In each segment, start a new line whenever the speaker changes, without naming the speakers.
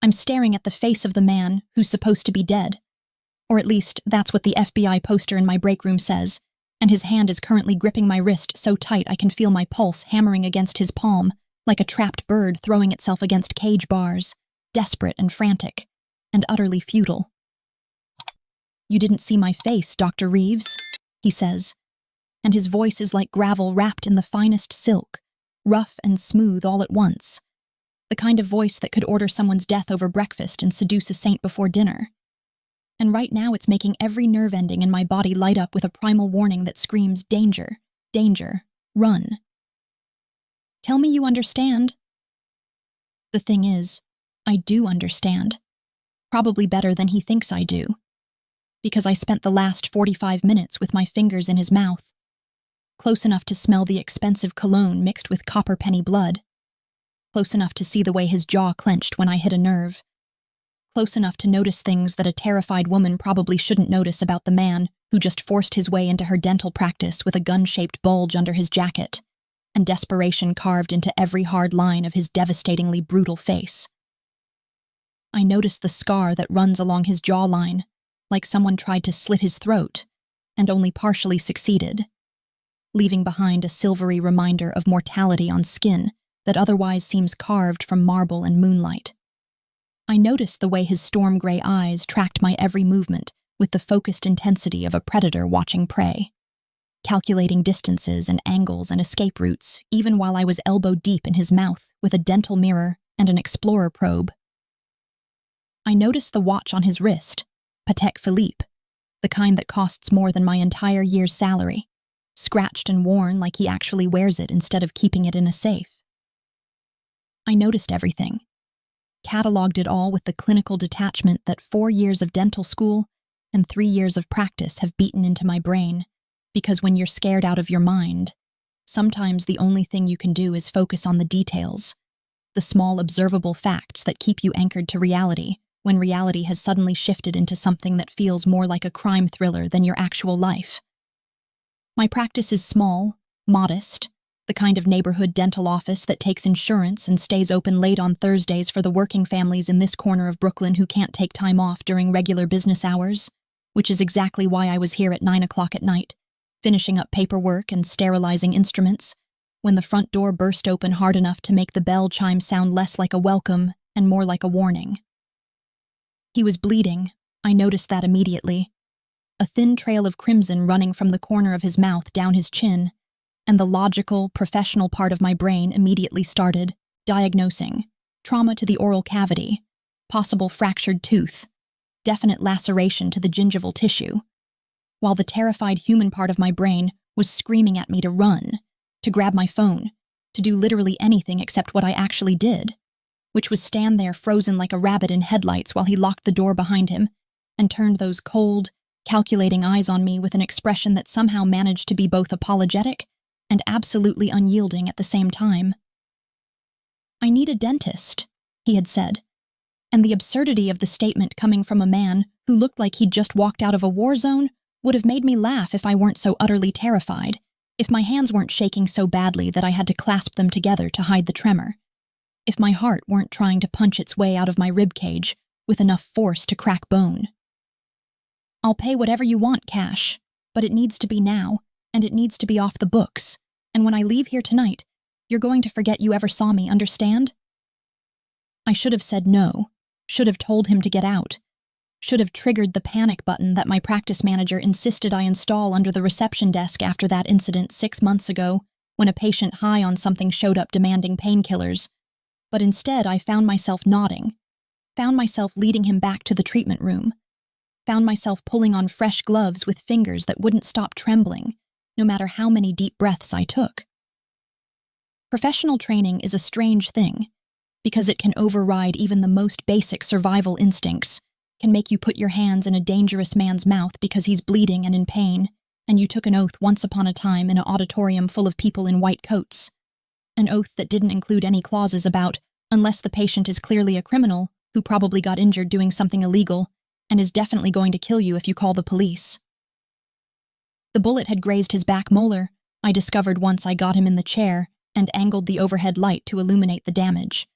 I'm staring at the face of the man who's supposed to be dead. Or at least, that's what the FBI poster in my break room says, and his hand is currently gripping my wrist so tight I can feel my pulse hammering against his palm, like a trapped bird throwing itself against cage bars, desperate and frantic, and utterly futile. "You didn't see my face, Dr. Reeves," he says, and his voice is like gravel wrapped in the finest silk, rough and smooth all at once, the kind of voice that could order someone's death over breakfast and seduce a saint before dinner. And right now it's making every nerve ending in my body light up with a primal warning that screams, "Danger, danger, run." "Tell me you understand." The thing is, I do understand. Probably better than he thinks I do. Because I spent the last 45 minutes with my fingers in his mouth, close enough to smell the expensive cologne mixed with copper penny blood, close enough to see the way his jaw clenched when I hit a nerve, close enough to notice things that a terrified woman probably shouldn't notice about the man who just forced his way into her dental practice with a gun-shaped bulge under his jacket, and desperation carved into every hard line of his devastatingly brutal face. I noticed the scar that runs along his jawline, like someone tried to slit his throat, and only partially succeeded, leaving behind a silvery reminder of mortality on skin that otherwise seems carved from marble and moonlight. I noticed the way his storm-gray eyes tracked my every movement with the focused intensity of a predator watching prey, calculating distances and angles and escape routes, even while I was elbow-deep in his mouth with a dental mirror and an explorer probe. I noticed the watch on his wrist, Patek Philippe, the kind that costs more than my entire year's salary, scratched and worn like he actually wears it instead of keeping it in a safe. I noticed everything, cataloged it all with the clinical detachment that 4 years of dental school and 3 years of practice have beaten into my brain, because when you're scared out of your mind, sometimes the only thing you can do is focus on the details, the small observable facts that keep you anchored to reality, when reality has suddenly shifted into something that feels more like a crime thriller than your actual life. My practice is small, modest, the kind of neighborhood dental office that takes insurance and stays open late on Thursdays for the working families in this corner of Brooklyn who can't take time off during regular business hours, which is exactly why I was here at 9 o'clock at night, finishing up paperwork and sterilizing instruments, when the front door burst open hard enough to make the bell chime sound less like a welcome and more like a warning. He was bleeding. I noticed that immediately. A thin trail of crimson running from the corner of his mouth down his chin, and the logical, professional part of my brain immediately started diagnosing trauma to the oral cavity, possible fractured tooth, definite laceration to the gingival tissue, while the terrified human part of my brain was screaming at me to run, to grab my phone, to do literally anything except what I actually did, which was stand there frozen like a rabbit in headlights while he locked the door behind him and turned those cold, calculating eyes on me with an expression that somehow managed to be both apologetic and absolutely unyielding at the same time. "I need a dentist," he had said, and the absurdity of the statement coming from a man who looked like he'd just walked out of a war zone would have made me laugh if I weren't so utterly terrified, if my hands weren't shaking so badly that I had to clasp them together to hide the tremor, if my heart weren't trying to punch its way out of my ribcage with enough force to crack bone. "I'll pay whatever you want, cash, but it needs to be now, and it needs to be off the books, and when I leave here tonight, you're going to forget you ever saw me, understand?" I should have said no, should have told him to get out, should have triggered the panic button that my practice manager insisted I install under the reception desk after that incident 6 months ago when a patient high on something showed up demanding painkillers. But instead I found myself nodding, found myself leading him back to the treatment room, found myself pulling on fresh gloves with fingers that wouldn't stop trembling, no matter how many deep breaths I took. Professional training is a strange thing, because it can override even the most basic survival instincts, can make you put your hands in a dangerous man's mouth because he's bleeding and in pain, and you took an oath once upon a time in an auditorium full of people in white coats. An oath that didn't include any clauses about, unless the patient is clearly a criminal who probably got injured doing something illegal and is definitely going to kill you if you call the police. The bullet had grazed his back molar, I discovered once I got him in the chair and angled the overhead light to illuminate the damage.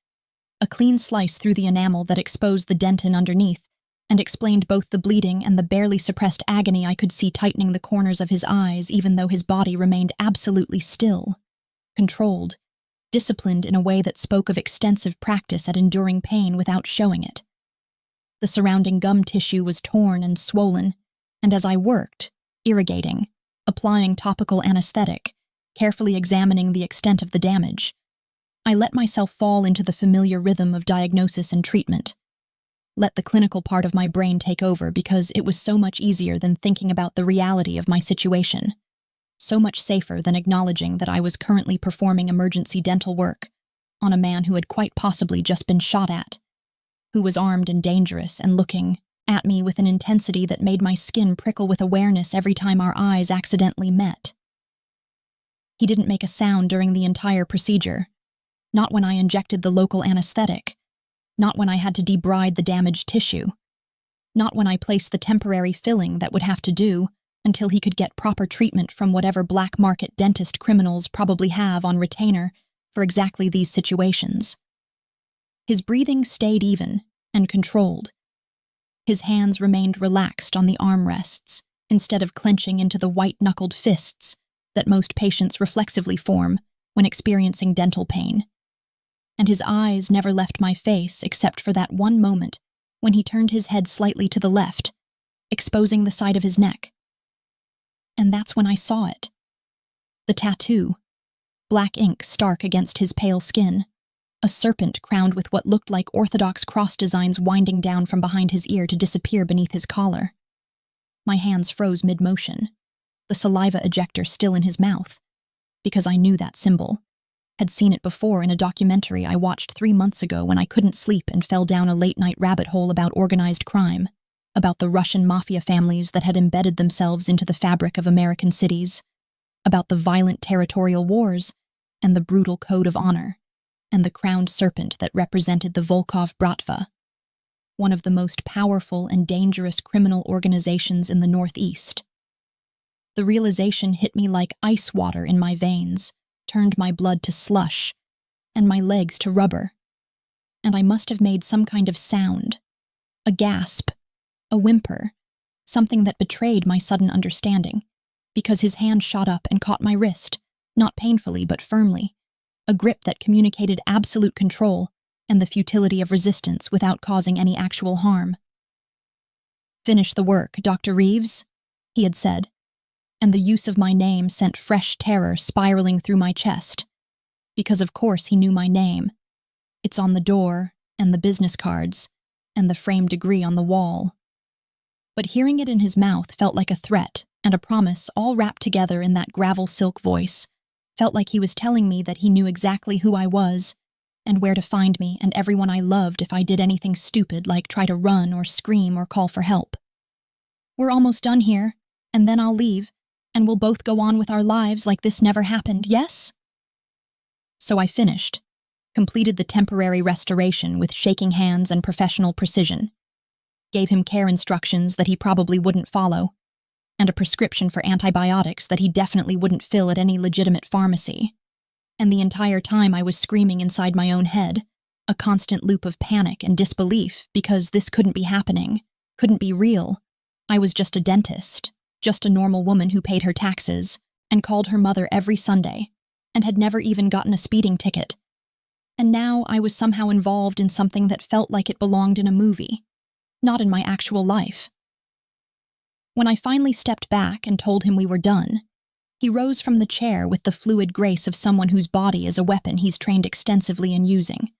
a clean slice through the enamel that exposed the dentin underneath and explained both the bleeding and the barely suppressed agony I could see tightening the corners of his eyes even though his body remained absolutely still, controlled, disciplined in a way that spoke of extensive practice at enduring pain without showing it. The surrounding gum tissue was torn and swollen, and as I worked, irrigating, applying topical anesthetic, carefully examining the extent of the damage, I let myself fall into the familiar rhythm of diagnosis and treatment. Let the clinical part of my brain take over because it was so much easier than thinking about the reality of my situation. So much safer than acknowledging that I was currently performing emergency dental work on a man who had quite possibly just been shot at, who was armed and dangerous and looking at me with an intensity that made my skin prickle with awareness every time our eyes accidentally met. He didn't make a sound during the entire procedure, not when I injected the local anesthetic, not when I had to debride the damaged tissue, not when I placed the temporary filling that would have to do until he could get proper treatment from whatever black market dentist criminals probably have on retainer for exactly these situations. His breathing stayed even and controlled. His hands remained relaxed on the armrests instead of clenching into the white-knuckled fists that most patients reflexively form when experiencing dental pain. And his eyes never left my face except for that one moment when he turned his head slightly to the left, exposing the side of his neck. And that's when I saw it. The tattoo, black ink stark against his pale skin, a serpent crowned with what looked like orthodox cross designs winding down from behind his ear to disappear beneath his collar. My hands froze mid-motion, the saliva ejector still in his mouth, because I knew that symbol, had seen it before in a documentary I watched 3 months ago when I couldn't sleep and fell down a late-night rabbit hole about organized crime, about the Russian Mafia families that had embedded themselves into the fabric of American cities, about the violent territorial wars and the brutal code of honor, and the crowned serpent that represented the Volkov Bratva, one of the most powerful and dangerous criminal organizations in the Northeast. The realization hit me like ice water in my veins, turned my blood to slush, and my legs to rubber. And I must have made some kind of sound, a gasp, a whimper, something that betrayed my sudden understanding, because his hand shot up and caught my wrist, not painfully but firmly, a grip that communicated absolute control and the futility of resistance without causing any actual harm. "Finish the work, Dr. Reeves," he had said, and the use of my name sent fresh terror spiraling through my chest, because of course he knew my name. It's on the door, and the business cards, and the framed degree on the wall. But hearing it in his mouth felt like a threat and a promise all wrapped together in that gravel silk voice, felt like he was telling me that he knew exactly who I was, and where to find me and everyone I loved if I did anything stupid like try to run or scream or call for help. "We're almost done here, and then I'll leave, and we'll both go on with our lives like this never happened, yes?" So I finished, completed the temporary restoration with shaking hands and professional precision, gave him care instructions that he probably wouldn't follow, and a prescription for antibiotics that he definitely wouldn't fill at any legitimate pharmacy. And the entire time I was screaming inside my own head, a constant loop of panic and disbelief because this couldn't be happening, couldn't be real. I was just a dentist. Just a normal woman who paid her taxes and called her mother every Sunday and had never even gotten a speeding ticket. And now I was somehow involved in something that felt like it belonged in a movie, not in my actual life. When I finally stepped back and told him we were done, he rose from the chair with the fluid grace of someone whose body is a weapon he's trained extensively in using,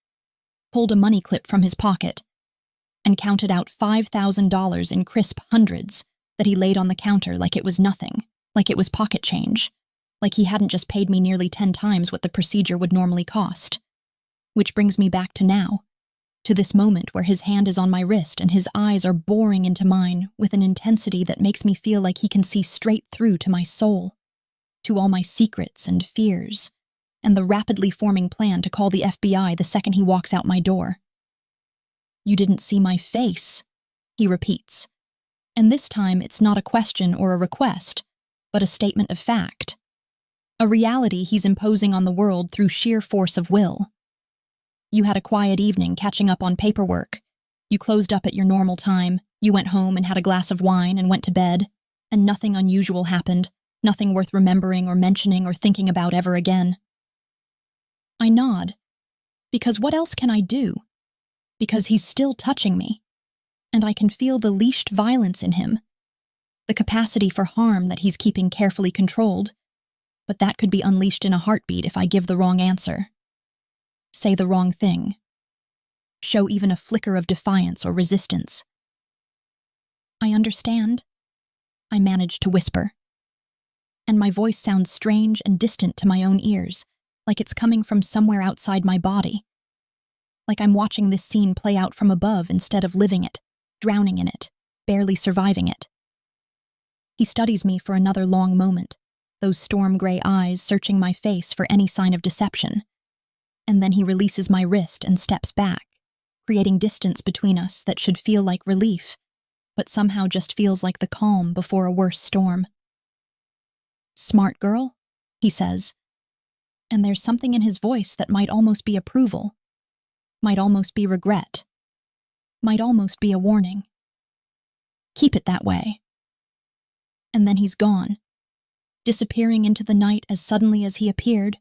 pulled a money clip from his pocket, and counted out $5,000 in crisp hundreds that he laid on the counter like it was nothing, like it was pocket change, like he hadn't just paid me nearly 10 times what the procedure would normally cost. Which brings me back to now, to this moment where his hand is on my wrist and his eyes are boring into mine with an intensity that makes me feel like he can see straight through to my soul, to all my secrets and fears, and the rapidly forming plan to call the FBI the second he walks out my door. "You didn't see my face," he repeats. And this time it's not a question or a request, but a statement of fact. A reality he's imposing on the world through sheer force of will. You had a quiet evening catching up on paperwork. You closed up at your normal time. You went home and had a glass of wine and went to bed. And nothing unusual happened, nothing worth remembering or mentioning or thinking about ever again. I nod. Because what else can I do? Because he's still touching me. And I can feel the leashed violence in him. The capacity for harm that he's keeping carefully controlled. But that could be unleashed in a heartbeat if I give the wrong answer. Say the wrong thing. Show even a flicker of defiance or resistance. I understand. I manage to whisper. And my voice sounds strange and distant to my own ears, like it's coming from somewhere outside my body. Like I'm watching this scene play out from above instead of living it, drowning in it, barely surviving it. He studies me for another long moment, those storm-gray eyes searching my face for any sign of deception. And then he releases my wrist and steps back, creating distance between us that should feel like relief, but somehow just feels like the calm before a worse storm. "Smart girl," he says, and there's something in his voice that might almost be approval, might almost be regret, might almost be a warning. Keep it that way. And then he's gone, disappearing into the night as suddenly as he appeared,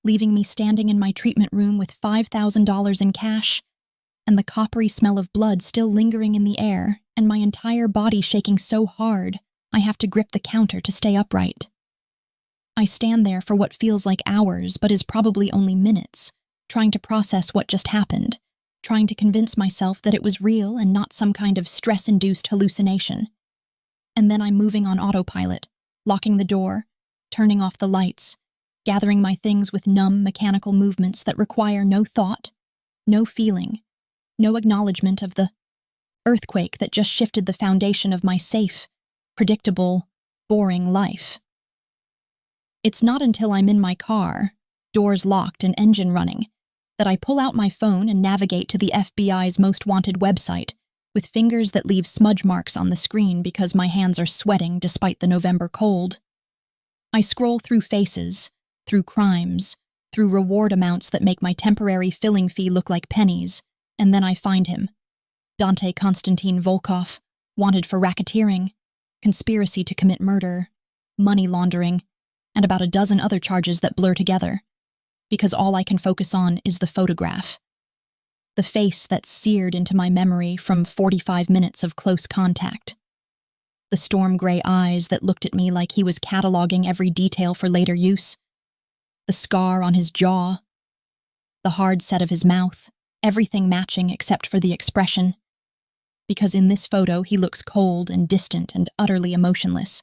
leaving me standing in my treatment room with $5,000 in cash, and the coppery smell of blood still lingering in the air, and my entire body shaking so hard I have to grip the counter to stay upright. I stand there for what feels like hours but is probably only minutes, trying to process what just happened, trying to convince myself that it was real and not some kind of stress-induced hallucination. And then I'm moving on autopilot, locking the door, turning off the lights, gathering my things with numb mechanical movements that require no thought, no feeling, no acknowledgement of the earthquake that just shifted the foundation of my safe, predictable, boring life. It's not until I'm in my car, doors locked and engine running, that I pull out my phone and navigate to the FBI's most wanted website, with fingers that leave smudge marks on the screen because my hands are sweating despite the November cold. I scroll through faces, through crimes, through reward amounts that make my temporary filling fee look like pennies, and then I find him. Dante Konstantin Volkov, wanted for racketeering, conspiracy to commit murder, money laundering, and about a dozen other charges that blur together, because all I can focus on is the photograph. The face that's seared into my memory from 45 minutes of close contact. The storm-gray eyes that looked at me like he was cataloging every detail for later use. The scar on his jaw. The hard set of his mouth, everything matching except for the expression. Because in this photo he looks cold and distant and utterly emotionless,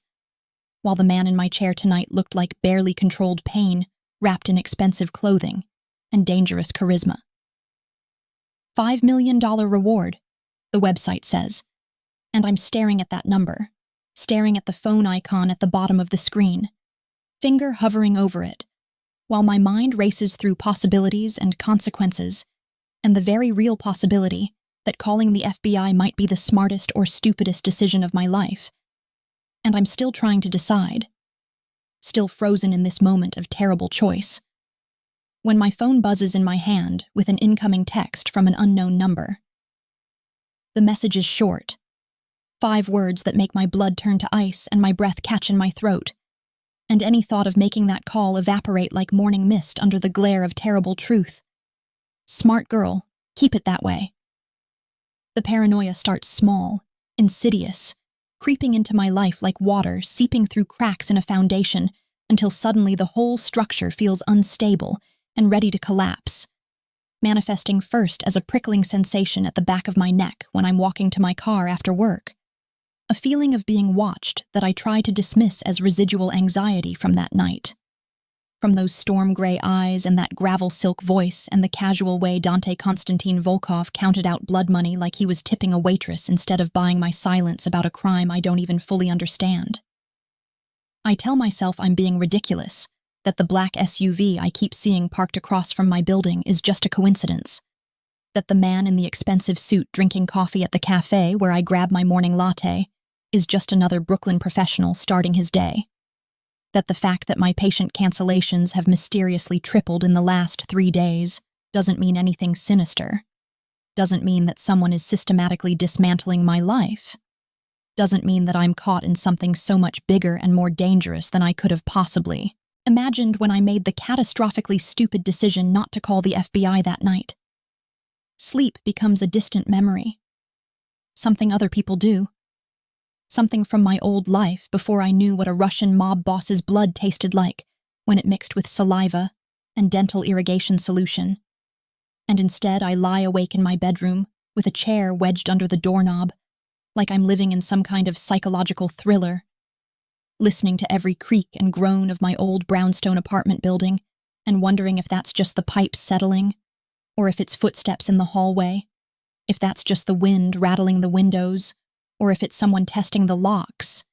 while the man in my chair tonight looked like barely controlled pain wrapped in expensive clothing and dangerous charisma. $5 million reward, the website says, and I'm staring at that number, staring at the phone icon at the bottom of the screen, finger hovering over it, while my mind races through possibilities and consequences, and the very real possibility that calling the FBI might be the smartest or stupidest decision of my life. And I'm still trying to decide, still frozen in this moment of terrible choice, when my phone buzzes in my hand with an incoming text from an unknown number. The message is short, 5 words that make my blood turn to ice and my breath catch in my throat, and any thought of making that call evaporate like morning mist under the glare of terrible truth. Smart girl, keep it that way. The paranoia starts small, insidious, creeping into my life like water seeping through cracks in a foundation until suddenly the whole structure feels unstable and ready to collapse, manifesting first as a prickling sensation at the back of my neck when I'm walking to my car after work, a feeling of being watched that I try to dismiss as residual anxiety from that night. From those storm-gray eyes and that gravel-silk voice and the casual way Dante Konstantin Volkov counted out blood money like he was tipping a waitress instead of buying my silence about a crime I don't even fully understand. I tell myself I'm being ridiculous, that the black SUV I keep seeing parked across from my building is just a coincidence, that the man in the expensive suit drinking coffee at the cafe where I grab my morning latte is just another Brooklyn professional starting his day, that the fact that my patient cancellations have mysteriously tripled in the last 3 days doesn't mean anything sinister. Doesn't mean that someone is systematically dismantling my life. Doesn't mean that I'm caught in something so much bigger and more dangerous than I could have possibly imagined when I made the catastrophically stupid decision not to call the FBI that night. Sleep becomes a distant memory. Something other people do. Something from my old life before I knew what a Russian mob boss's blood tasted like when it mixed with saliva and dental irrigation solution. And instead I lie awake in my bedroom with a chair wedged under the doorknob, like I'm living in some kind of psychological thriller, listening to every creak and groan of my old brownstone apartment building and wondering if that's just the pipes settling, or if it's footsteps in the hallway, if that's just the wind rattling the windows, or if it's someone testing the locks,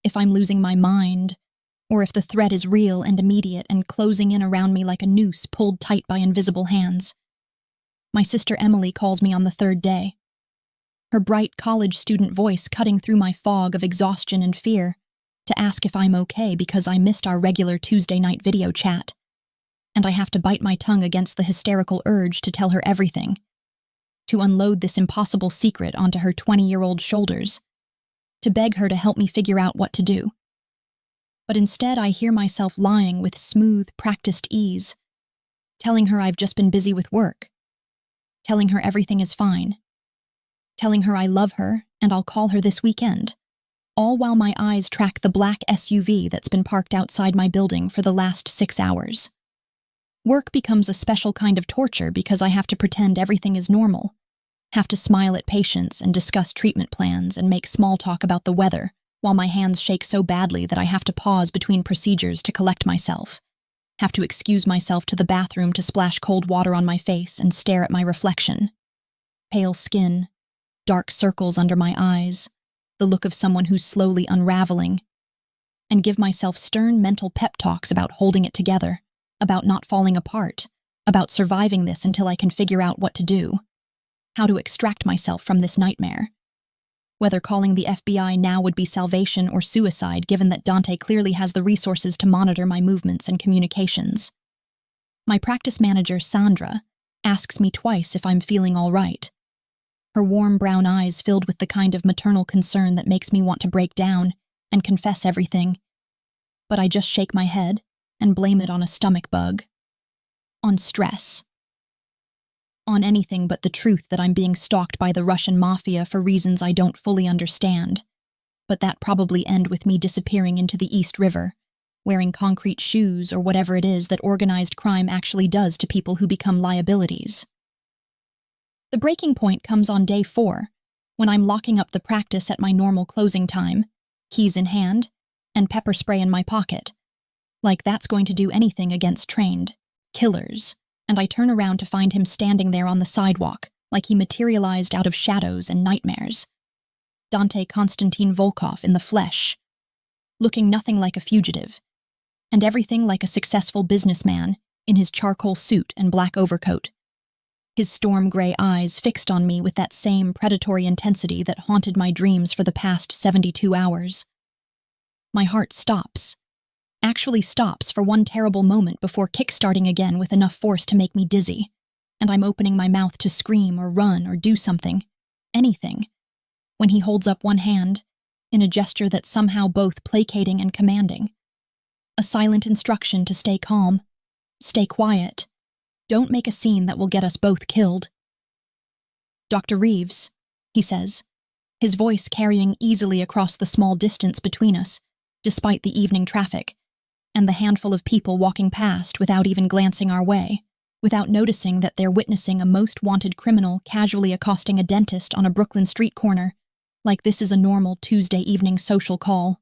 if I'm losing my mind, or if the threat is real and immediate and closing in around me like a noose pulled tight by invisible hands. My sister Emily calls me on the third day, her bright college student voice cutting through my fog of exhaustion and fear, to ask if I'm okay because I missed our regular Tuesday night video chat, and I have to bite my tongue against the hysterical urge to tell her everything, to unload this impossible secret onto her 20-year-old shoulders, to beg her to help me figure out what to do. But instead I hear myself lying with smooth, practiced ease, telling her I've just been busy with work, telling her everything is fine, telling her I love her and I'll call her this weekend, all while my eyes track the black SUV that's been parked outside my building for the last 6 hours. Work becomes a special kind of torture because I have to pretend everything is normal, have to smile at patients and discuss treatment plans and make small talk about the weather, while my hands shake so badly that I have to pause between procedures to collect myself, have to excuse myself to the bathroom to splash cold water on my face and stare at my reflection. Pale skin, dark circles under my eyes, the look of someone who's slowly unraveling, and give myself stern mental pep talks about holding it together, about not falling apart, about surviving this until I can figure out what to do, how to extract myself from this nightmare. Whether calling the FBI now would be salvation or suicide, given that Dante clearly has the resources to monitor my movements and communications. My practice manager, Sandra, asks me twice if I'm feeling all right, her warm brown eyes filled with the kind of maternal concern that makes me want to break down and confess everything. But I just shake my head and blame it on a stomach bug, on stress, on anything but the truth that I'm being stalked by the Russian Mafia for reasons I don't fully understand, but that probably end with me disappearing into the East River, wearing concrete shoes or whatever it is that organized crime actually does to people who become liabilities. The breaking point comes on day 4, when I'm locking up the practice at my normal closing time, keys in hand, and pepper spray in my pocket. Like that's going to do anything against trained killers, and I turn around to find him standing there on the sidewalk, like he materialized out of shadows and nightmares. Dante Konstantin Volkov in the flesh, looking nothing like a fugitive, and everything like a successful businessman in his charcoal suit and black overcoat. His storm-gray eyes fixed on me with that same predatory intensity that haunted my dreams for the past 72 hours. My heart stops. Actually stops for one terrible moment before kick-starting again with enough force to make me dizzy, and I'm opening my mouth to scream or run or do something, anything, when he holds up one hand, in a gesture that's somehow both placating and commanding. A silent instruction to stay calm, stay quiet, don't make a scene that will get us both killed. Dr. Reeves, he says, his voice carrying easily across the small distance between us, despite the evening traffic, and the handful of people walking past without even glancing our way, without noticing that they're witnessing a most wanted criminal casually accosting a dentist on a Brooklyn street corner, like this is a normal Tuesday evening social call.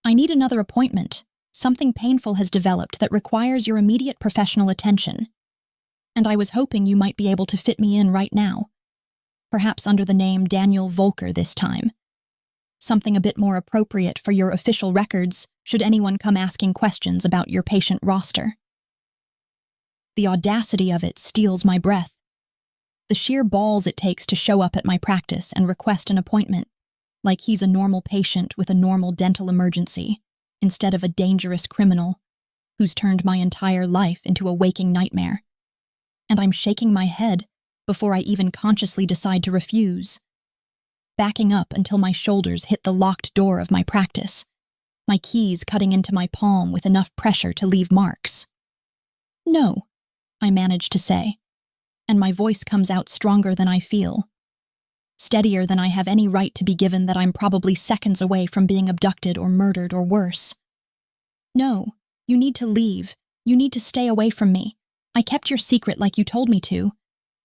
I need another appointment. Something painful has developed that requires your immediate professional attention, and I was hoping you might be able to fit me in right now, perhaps under the name Daniel Volker this time. Something a bit more appropriate for your official records should anyone come asking questions about your patient roster. The audacity of it steals my breath. The sheer balls it takes to show up at my practice and request an appointment, like he's a normal patient with a normal dental emergency, instead of a dangerous criminal who's turned my entire life into a waking nightmare. and I'm shaking my head before I even consciously decide to refuse. Backing up until my shoulders hit the locked door of my practice, my keys cutting into my palm with enough pressure to leave marks. "No," I manage to say, and my voice comes out stronger than I feel. Steadier than I have any right to be, given that I'm probably seconds away from being abducted or murdered or worse. "No, you need to leave. You need to stay away from me. I kept your secret like you told me to,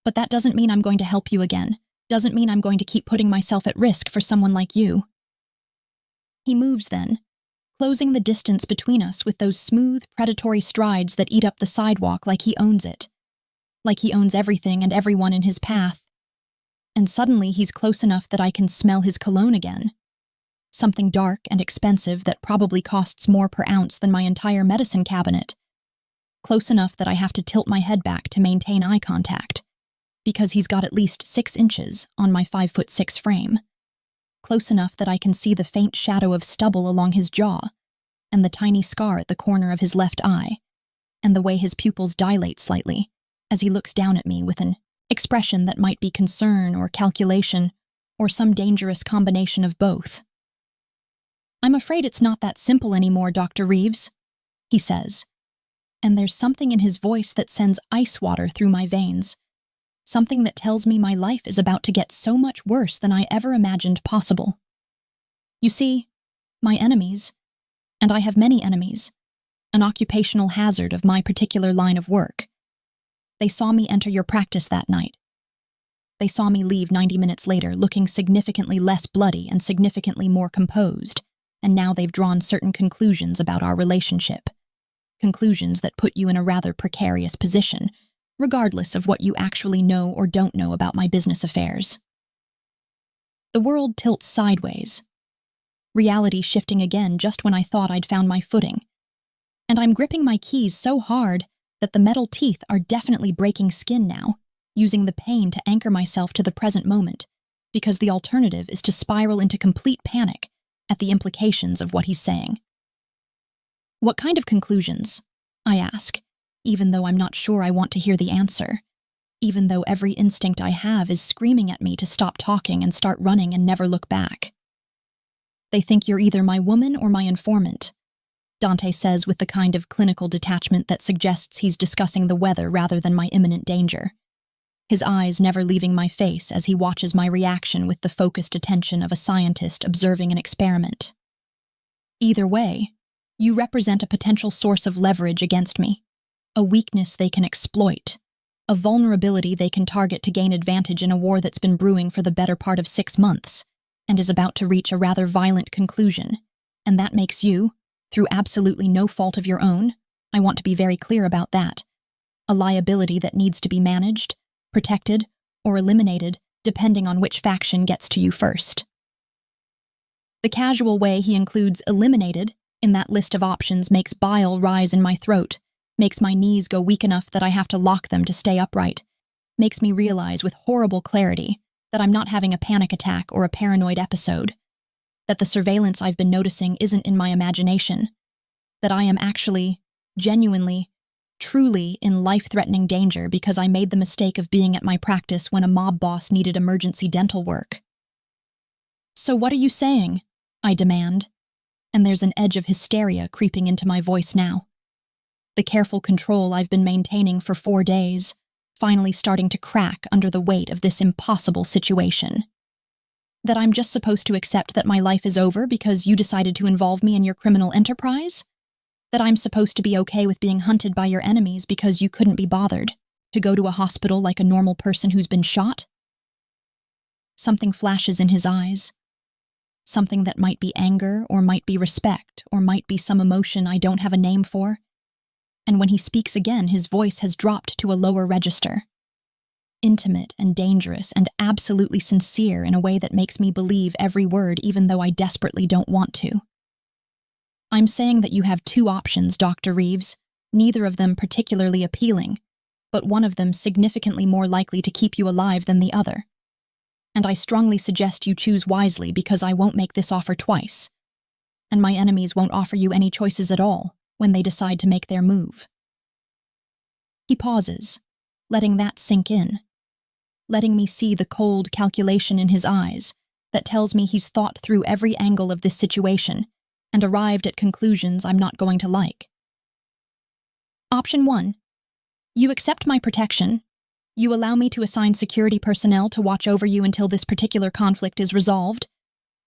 but that doesn't mean I'm going to help you again. Doesn't mean I'm going to keep putting myself at risk for someone like you." He moves then, closing the distance between us with those smooth, predatory strides that eat up the sidewalk like he owns it. Like he owns everything and everyone in his path. And suddenly he's close enough that I can smell his cologne again. Something dark and expensive that probably costs more per ounce than my entire medicine cabinet. Close enough that I have to tilt my head back to maintain eye contact, because he's got at least 6 inches on my 5'6" frame. Close enough that I can see the faint shadow of stubble along his jaw, and the tiny scar at the corner of his left eye, and the way his pupils dilate slightly as he looks down at me with an expression that might be concern or calculation, or some dangerous combination of both. "I'm afraid it's not that simple anymore, Dr. Reeves," he says, and there's something in his voice that sends ice water through my veins, something that tells me my life is about to get so much worse than I ever imagined possible. "You see, my enemies, and I have many enemies, an occupational hazard of my particular line of work. They saw me enter your practice that night. They saw me leave 90 minutes later looking significantly less bloody and significantly more composed, and now they've drawn certain conclusions about our relationship. Conclusions that put you in a rather precarious position, regardless of what you actually know or don't know about my business affairs." The world tilts sideways, reality shifting again just when I thought I'd found my footing, and I'm gripping my keys so hard that the metal teeth are definitely breaking skin now, using the pain to anchor myself to the present moment, because the alternative is to spiral into complete panic at the implications of what he's saying. "What kind of conclusions?" I ask, even though I'm not sure I want to hear the answer, even though every instinct I have is screaming at me to stop talking and start running and never look back. "They think you're either my woman or my informant," Dante says with the kind of clinical detachment that suggests he's discussing the weather rather than my imminent danger, his eyes never leaving my face as he watches my reaction with the focused attention of a scientist observing an experiment. "Either way, you represent a potential source of leverage against me, a weakness they can exploit, a vulnerability they can target to gain advantage in a war that's been brewing for the better part of 6 months and is about to reach a rather violent conclusion, and that makes you, through absolutely no fault of your own, I want to be very clear about that, a liability that needs to be managed, protected, or eliminated depending on which faction gets to you first." The casual way he includes eliminated in that list of options makes bile rise in my throat, makes my knees go weak enough that I have to lock them to stay upright, makes me realize with horrible clarity that I'm not having a panic attack or a paranoid episode, that the surveillance I've been noticing isn't in my imagination, that I am actually, genuinely, truly in life-threatening danger because I made the mistake of being at my practice when a mob boss needed emergency dental work. "So what are you saying?" I demand, and there's an edge of hysteria creeping into my voice now. The careful control I've been maintaining for 4 days, finally starting to crack under the weight of this impossible situation. That I'm just supposed to accept that my life is over because you decided to involve me in your criminal enterprise? That I'm supposed to be okay with being hunted by your enemies because you couldn't be bothered to go to a hospital like a normal person who's been shot? Something flashes in his eyes. Something that might be anger, or might be respect, or might be some emotion I don't have a name for. And when he speaks again, his voice has dropped to a lower register. Intimate and dangerous and absolutely sincere in a way that makes me believe every word even though I desperately don't want to. "I'm saying that you have 2 options, Dr. Reeves, neither of them particularly appealing, but one of them significantly more likely to keep you alive than the other. And I strongly suggest you choose wisely because I won't make this offer twice. And my enemies won't offer you any choices at all when they decide to make their move." He pauses, letting that sink in, letting me see the cold calculation in his eyes that tells me he's thought through every angle of this situation and arrived at conclusions I'm not going to like. Option 1. You accept my protection. You allow me to assign security personnel to watch over you until this particular conflict is resolved.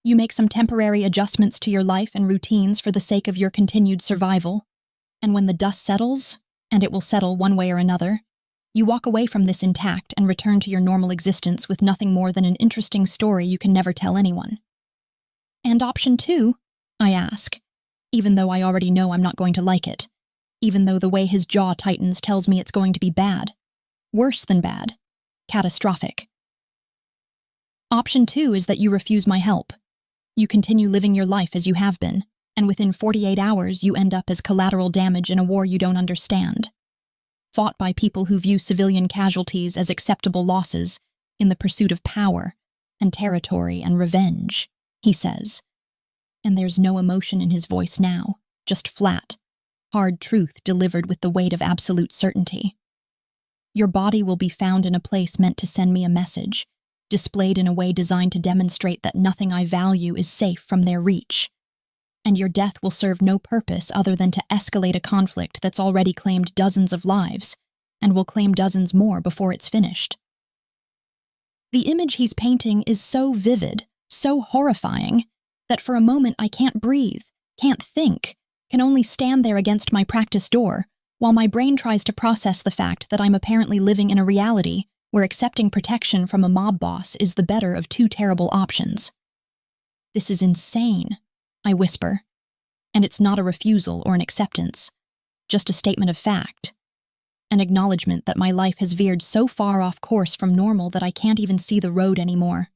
You make some temporary adjustments to your life and routines for the sake of your continued survival. And when the dust settles, and it will settle one way or another, you walk away from this intact and return to your normal existence with nothing more than an interesting story you can never tell anyone. And option 2, I ask, even though I already know I'm not going to like it, even though the way his jaw tightens tells me it's going to be bad. Worse than bad. Catastrophic. Option 2 is that you refuse my help. You continue living your life as you have been, and within 48 hours you end up as collateral damage in a war you don't understand. Fought by people who view civilian casualties as acceptable losses in the pursuit of power and territory and revenge, he says. And there's no emotion in his voice now, just flat, hard truth delivered with the weight of absolute certainty. Your body will be found in a place meant to send me a message, displayed in a way designed to demonstrate that nothing I value is safe from their reach. And your death will serve no purpose other than to escalate a conflict that's already claimed dozens of lives, and will claim dozens more before it's finished. The image he's painting is so vivid, so horrifying, that for a moment I can't breathe, can't think, can only stand there against my practice door, while my brain tries to process the fact that I'm apparently living in a reality where accepting protection from a mob boss is the better of two terrible options. This is insane, I whisper, and it's not a refusal or an acceptance, just a statement of fact, an acknowledgement that my life has veered so far off course from normal that I can't even see the road anymore.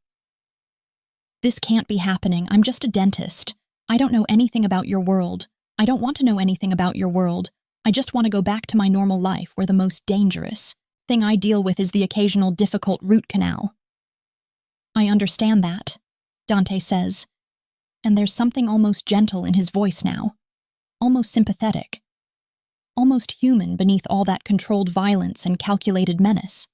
This can't be happening. I'm just a dentist. I don't know anything about your world. I don't want to know anything about your world. I just want to go back to my normal life where the most dangerous thing I deal with is the occasional difficult root canal. I understand that, Dante says, and there's something almost gentle in his voice now, almost sympathetic, almost human beneath all that controlled violence and calculated menace.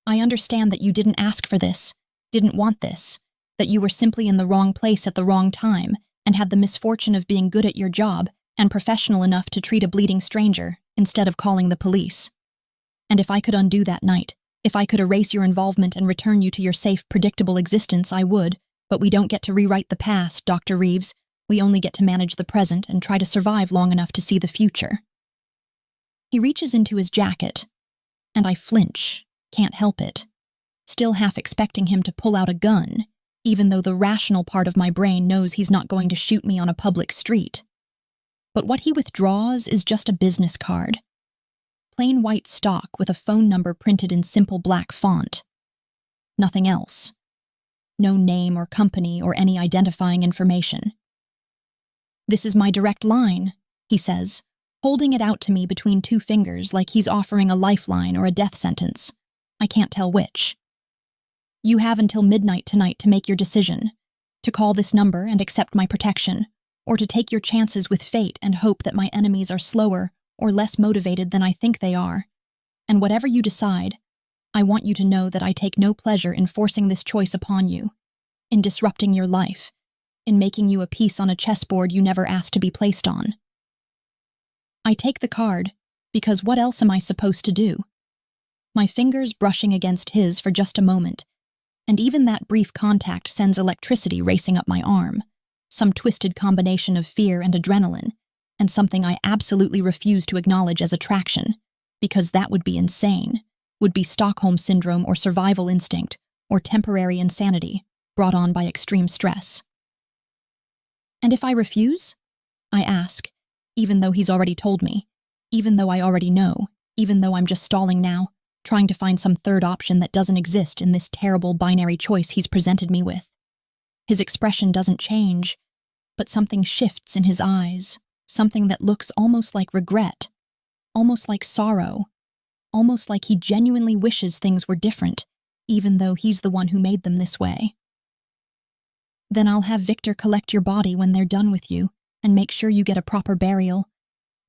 I understand that you didn't ask for this, didn't want this, that you were simply in the wrong place at the wrong time and had the misfortune of being good at your job and professional enough to treat a bleeding stranger instead of calling the police. And if I could undo that night, if I could erase your involvement and return you to your safe, predictable existence, I would, but we don't get to rewrite the past, Dr. Reeves. We only get to manage the present and try to survive long enough to see the future. He reaches into his jacket, and I flinch, can't help it, still half expecting him to pull out a gun, even though the rational part of my brain knows he's not going to shoot me on a public street. But what he withdraws is just a business card. Plain white stock with a phone number printed in simple black font. Nothing else. No name or company or any identifying information. This is my direct line, he says, holding it out to me between two fingers like he's offering a lifeline or a death sentence. I can't tell which. You have until midnight tonight to make your decision, to call this number and accept my protection, or to take your chances with fate and hope that my enemies are slower or less motivated than I think they are. And whatever you decide, I want you to know that I take no pleasure in forcing this choice upon you, in disrupting your life, in making you a piece on a chessboard you never asked to be placed on. I take the card, because what else am I supposed to do? My fingers brushing against his for just a moment, and even that brief contact sends electricity racing up my arm, some twisted combination of fear and adrenaline, and something I absolutely refuse to acknowledge as attraction, because that would be insane, would be Stockholm Syndrome or survival instinct, or temporary insanity, brought on by extreme stress. And if I refuse? I ask, even though he's already told me, even though I already know, even though I'm just stalling now, trying to find some third option that doesn't exist in this terrible binary choice he's presented me with. His expression doesn't change, but something shifts in his eyes, something that looks almost like regret, almost like sorrow, almost like he genuinely wishes things were different, even though he's the one who made them this way. Then I'll have Victor collect your body when they're done with you and make sure you get a proper burial,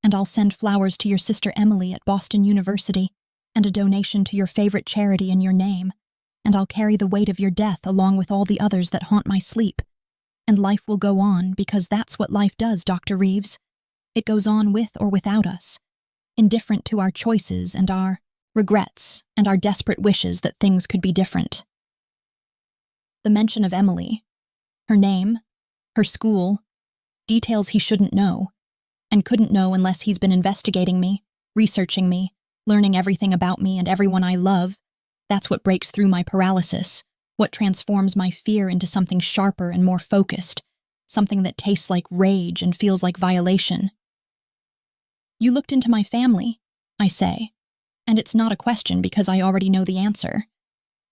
and I'll send flowers to your sister Emily at Boston University and a donation to your favorite charity in your name, and I'll carry the weight of your death along with all the others that haunt my sleep. And life will go on because that's what life does, Dr. Reeves. It goes on with or without us, indifferent to our choices and our regrets and our desperate wishes that things could be different. The mention of Emily, her name, her school, details he shouldn't know, and couldn't know unless he's been investigating me, researching me, learning everything about me and everyone I love. That's what breaks through my paralysis, what transforms my fear into something sharper and more focused, something that tastes like rage and feels like violation. You looked into my family, I say, and it's not a question because I already know the answer.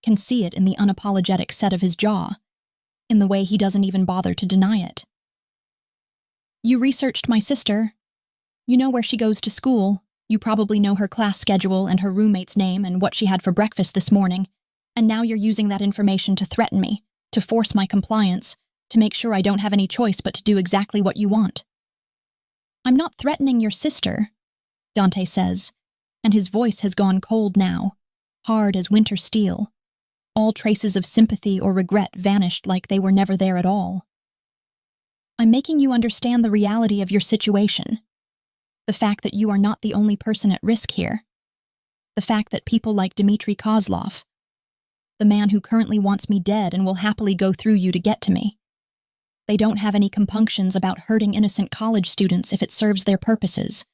Can see it in the unapologetic set of his jaw, in the way he doesn't even bother to deny it. You researched my sister. You know where she goes to school. You probably know her class schedule and her roommate's name and what she had for breakfast this morning, and now you're using that information to threaten me, to force my compliance, to make sure I don't have any choice but to do exactly what you want. I'm not threatening your sister, Dante says, and his voice has gone cold now, hard as winter steel. All traces of sympathy or regret vanished like they were never there at all. I'm making you understand the reality of your situation. The fact that you are not the only person at risk here. The fact that people like Dmitry Kozlov, the man who currently wants me dead and will happily go through you to get to me, they don't have any compunctions about hurting innocent college students if it serves their purposes,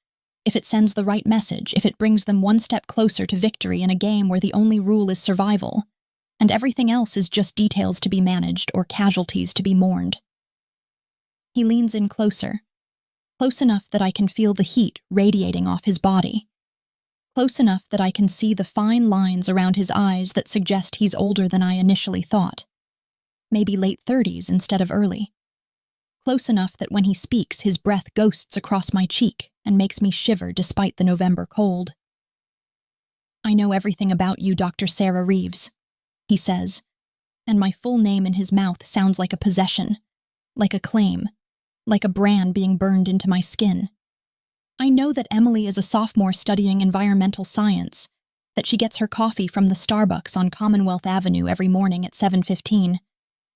if it sends the right message, if it brings them one step closer to victory in a game where the only rule is survival, and everything else is just details to be managed or casualties to be mourned. He leans in closer, close enough that I can feel the heat radiating off his body, close enough that I can see the fine lines around his eyes that suggest he's older than I initially thought, maybe late 30s instead of early, close enough that when he speaks his breath ghosts across my cheek and makes me shiver despite the November cold. I know everything about you, Dr. Sarah Reeves, he says, and my full name in his mouth sounds like a possession, like a claim, like a brand being burned into my skin. I know that Emily is a sophomore studying environmental science, that she gets her coffee from the Starbucks on Commonwealth Avenue every morning at 7:15,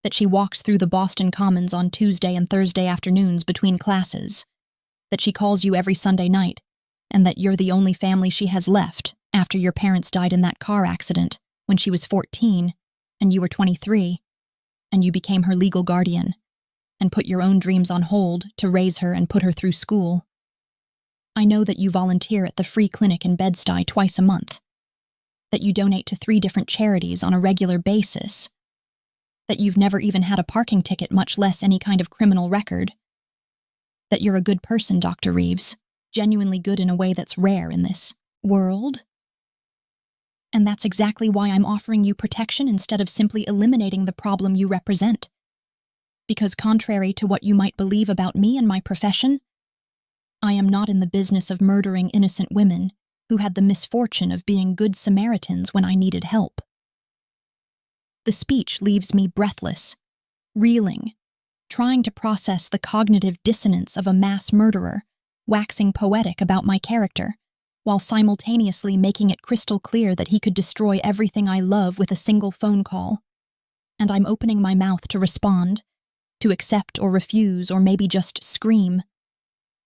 that she walks through the Boston Commons on Tuesday and Thursday afternoons between classes, that she calls you every Sunday night, and that you're the only family she has left after your parents died in that car accident when she was 14 and you were 23, and you became her legal guardian and put your own dreams on hold to raise her and put her through school. I know that you volunteer at the free clinic in Bed-Stuy twice a month, that you donate to 3 different charities on a regular basis, that you've never even had a parking ticket, much less any kind of criminal record, that you're a good person, Dr. Reeves, genuinely good in a way that's rare in this world. And that's exactly why I'm offering you protection instead of simply eliminating the problem you represent. Because contrary to what you might believe about me and my profession, I am not in the business of murdering innocent women who had the misfortune of being good Samaritans when I needed help. The speech leaves me breathless, reeling, trying to process the cognitive dissonance of a mass murderer, waxing poetic about my character, while simultaneously making it crystal clear that he could destroy everything I love with a single phone call. And I'm opening my mouth to respond, to accept or refuse or maybe just scream,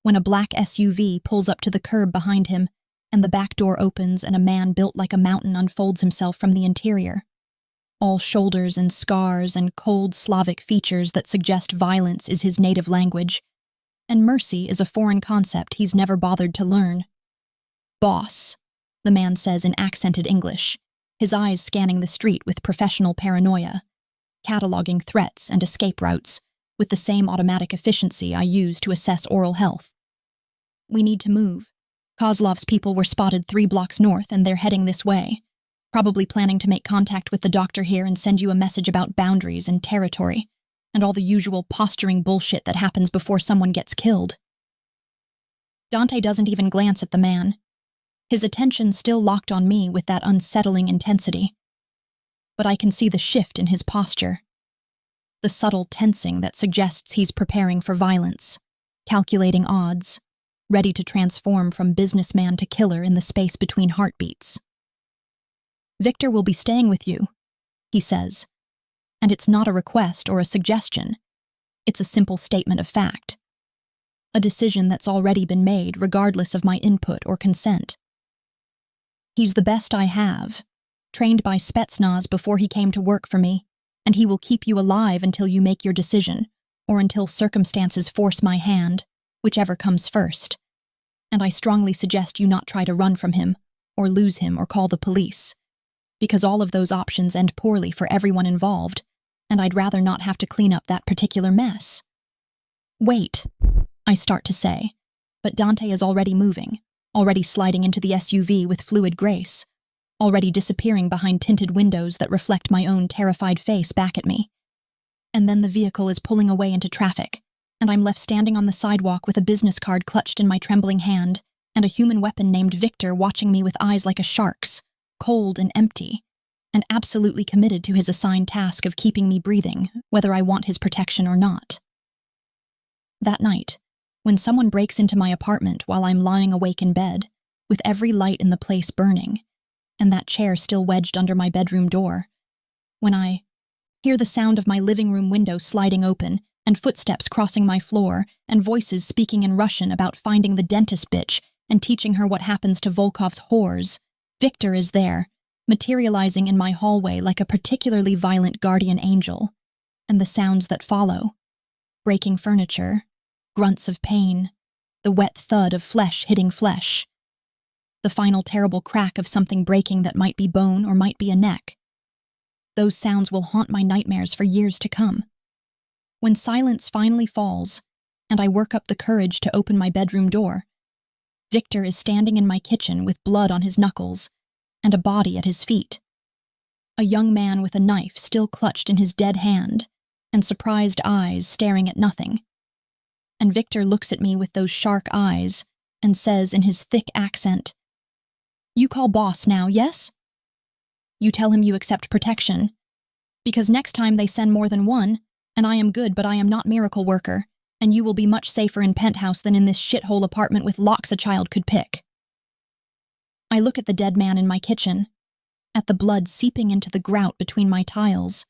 when a black SUV pulls up to the curb behind him and the back door opens and a man built like a mountain unfolds himself from the interior, all shoulders and scars and cold Slavic features that suggest violence is his native language, and mercy is a foreign concept he's never bothered to learn. "Boss," the man says in accented English, his eyes scanning the street with professional paranoia, cataloging threats and escape routes with the same automatic efficiency I use to assess oral health. "We need to move. Kozlov's people were spotted 3 blocks north and they're heading this way, probably planning to make contact with the doctor here and send you a message about boundaries and territory, and all the usual posturing bullshit that happens before someone gets killed." Dante doesn't even glance at the man, his attention still locked on me with that unsettling intensity. But I can see the shift in his posture, the subtle tensing that suggests he's preparing for violence, calculating odds, ready to transform from businessman to killer in the space between heartbeats. Victor will be staying with you, he says. And it's not a request or a suggestion. It's a simple statement of fact. A decision that's already been made regardless of my input or consent. He's the best I have, trained by Spetsnaz before he came to work for me, and he will keep you alive until you make your decision, or until circumstances force my hand, whichever comes first. And I strongly suggest you not try to run from him, or lose him, or call the police, because all of those options end poorly for everyone involved, and I'd rather not have to clean up that particular mess. Wait, I start to say, but Dante is already moving, already sliding into the SUV with fluid grace, already disappearing behind tinted windows that reflect my own terrified face back at me. And then the vehicle is pulling away into traffic, and I'm left standing on the sidewalk with a business card clutched in my trembling hand, and a human weapon named Victor watching me with eyes like a shark's, cold and empty, and absolutely committed to his assigned task of keeping me breathing, whether I want his protection or not. That night, when someone breaks into my apartment while I'm lying awake in bed, with every light in the place burning, and that chair still wedged under my bedroom door, when I hear the sound of my living room window sliding open, and footsteps crossing my floor, and voices speaking in Russian about finding the dentist bitch and teaching her what happens to Volkov's whores, Victor is there, materializing in my hallway like a particularly violent guardian angel, and the sounds that follow, breaking furniture, grunts of pain, the wet thud of flesh hitting flesh, the final terrible crack of something breaking that might be bone or might be a neck. Those sounds will haunt my nightmares for years to come. When silence finally falls, and I work up the courage to open my bedroom door, Victor is standing in my kitchen with blood on his knuckles and a body at his feet. A young man with a knife still clutched in his dead hand and surprised eyes staring at nothing. And Victor looks at me with those shark eyes and says in his thick accent, "You call boss now, yes? You tell him you accept protection, because next time they send more than one, and I am good but I am not miracle worker, and you will be much safer in penthouse than in this shithole apartment with locks a child could pick." I look at the dead man in my kitchen, at the blood seeping into the grout between my tiles,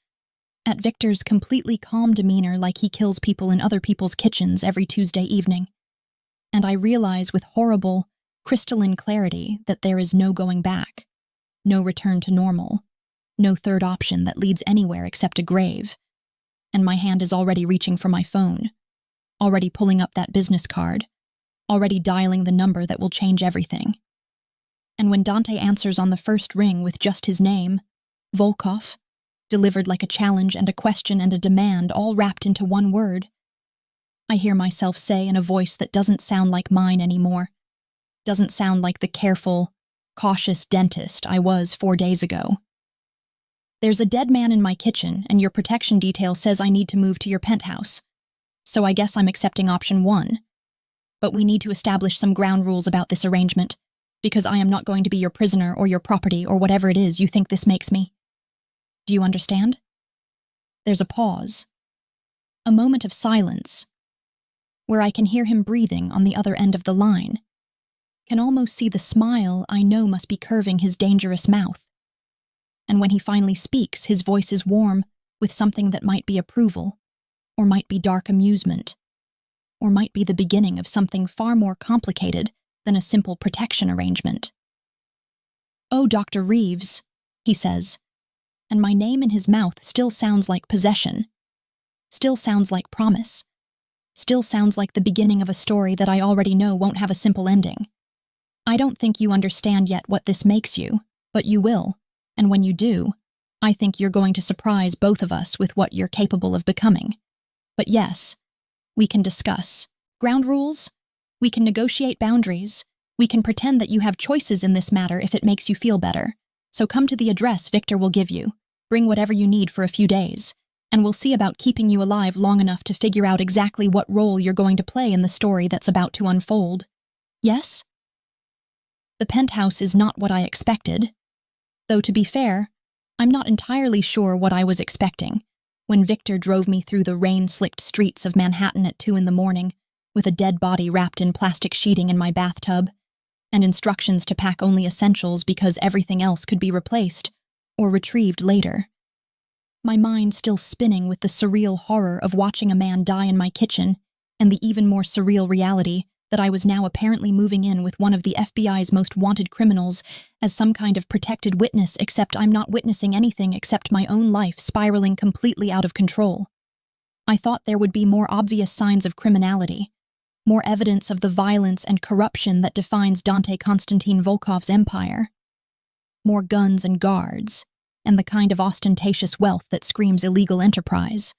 at Victor's completely calm demeanor like he kills people in other people's kitchens every Tuesday evening, and I realize with horrible, crystalline clarity that there is no going back, no return to normal, no third option that leads anywhere except a grave, and my hand is already reaching for my phone, already pulling up that business card, already dialing the number that will change everything. And when Dante answers on the first ring with just his name, Volkov, delivered like a challenge and a question and a demand all wrapped into one word, I hear myself say in a voice that doesn't sound like mine anymore, doesn't sound like the careful, cautious dentist I was 4 days ago. "There's a dead man in my kitchen, and your protection detail says I need to move to your penthouse. So I guess I'm accepting option 1. But we need to establish some ground rules about this arrangement, because I am not going to be your prisoner or your property or whatever it is you think this makes me. Do you understand?" There's a pause. A moment of silence, where I can hear him breathing on the other end of the line, can almost see the smile I know must be curving his dangerous mouth. And when he finally speaks, his voice is warm with something that might be approval, or might be dark amusement, or might be the beginning of something far more complicated than a simple protection arrangement. "Oh, Dr. Reeves," he says, and my name in his mouth still sounds like possession, still sounds like promise, still sounds like the beginning of a story that I already know won't have a simple ending. "I don't think you understand yet what this makes you, but you will, and when you do, I think you're going to surprise both of us with what you're capable of becoming. But yes, we can discuss ground rules, we can negotiate boundaries, we can pretend that you have choices in this matter if it makes you feel better. So come to the address Victor will give you, bring whatever you need for a few days, and we'll see about keeping you alive long enough to figure out exactly what role you're going to play in the story that's about to unfold. Yes?" The penthouse is not what I expected, though to be fair, I'm not entirely sure what I was expecting when Victor drove me through the rain-slicked streets of Manhattan at 2 a.m, with a dead body wrapped in plastic sheeting in my bathtub, and instructions to pack only essentials because everything else could be replaced or retrieved later. My mind still spinning with the surreal horror of watching a man die in my kitchen and the even more surreal reality that I was now apparently moving in with one of the FBI's most wanted criminals as some kind of protected witness, except I'm not witnessing anything except my own life spiraling completely out of control. I thought there would be more obvious signs of criminality, more evidence of the violence and corruption that defines Dante Konstantin Volkov's empire, more guns and guards, and the kind of ostentatious wealth that screams illegal enterprise.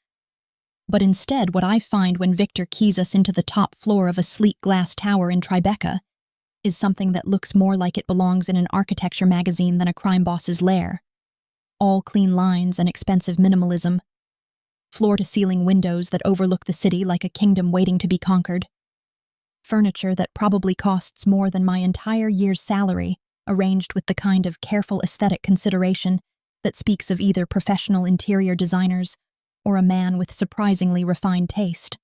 But instead, what I find when Victor keys us into the top floor of a sleek glass tower in Tribeca is something that looks more like it belongs in an architecture magazine than a crime boss's lair. All clean lines and expensive minimalism, floor-to-ceiling windows that overlook the city like a kingdom waiting to be conquered, furniture that probably costs more than my entire year's salary, arranged with the kind of careful aesthetic consideration that speaks of either professional interior designers or a man with surprisingly refined taste.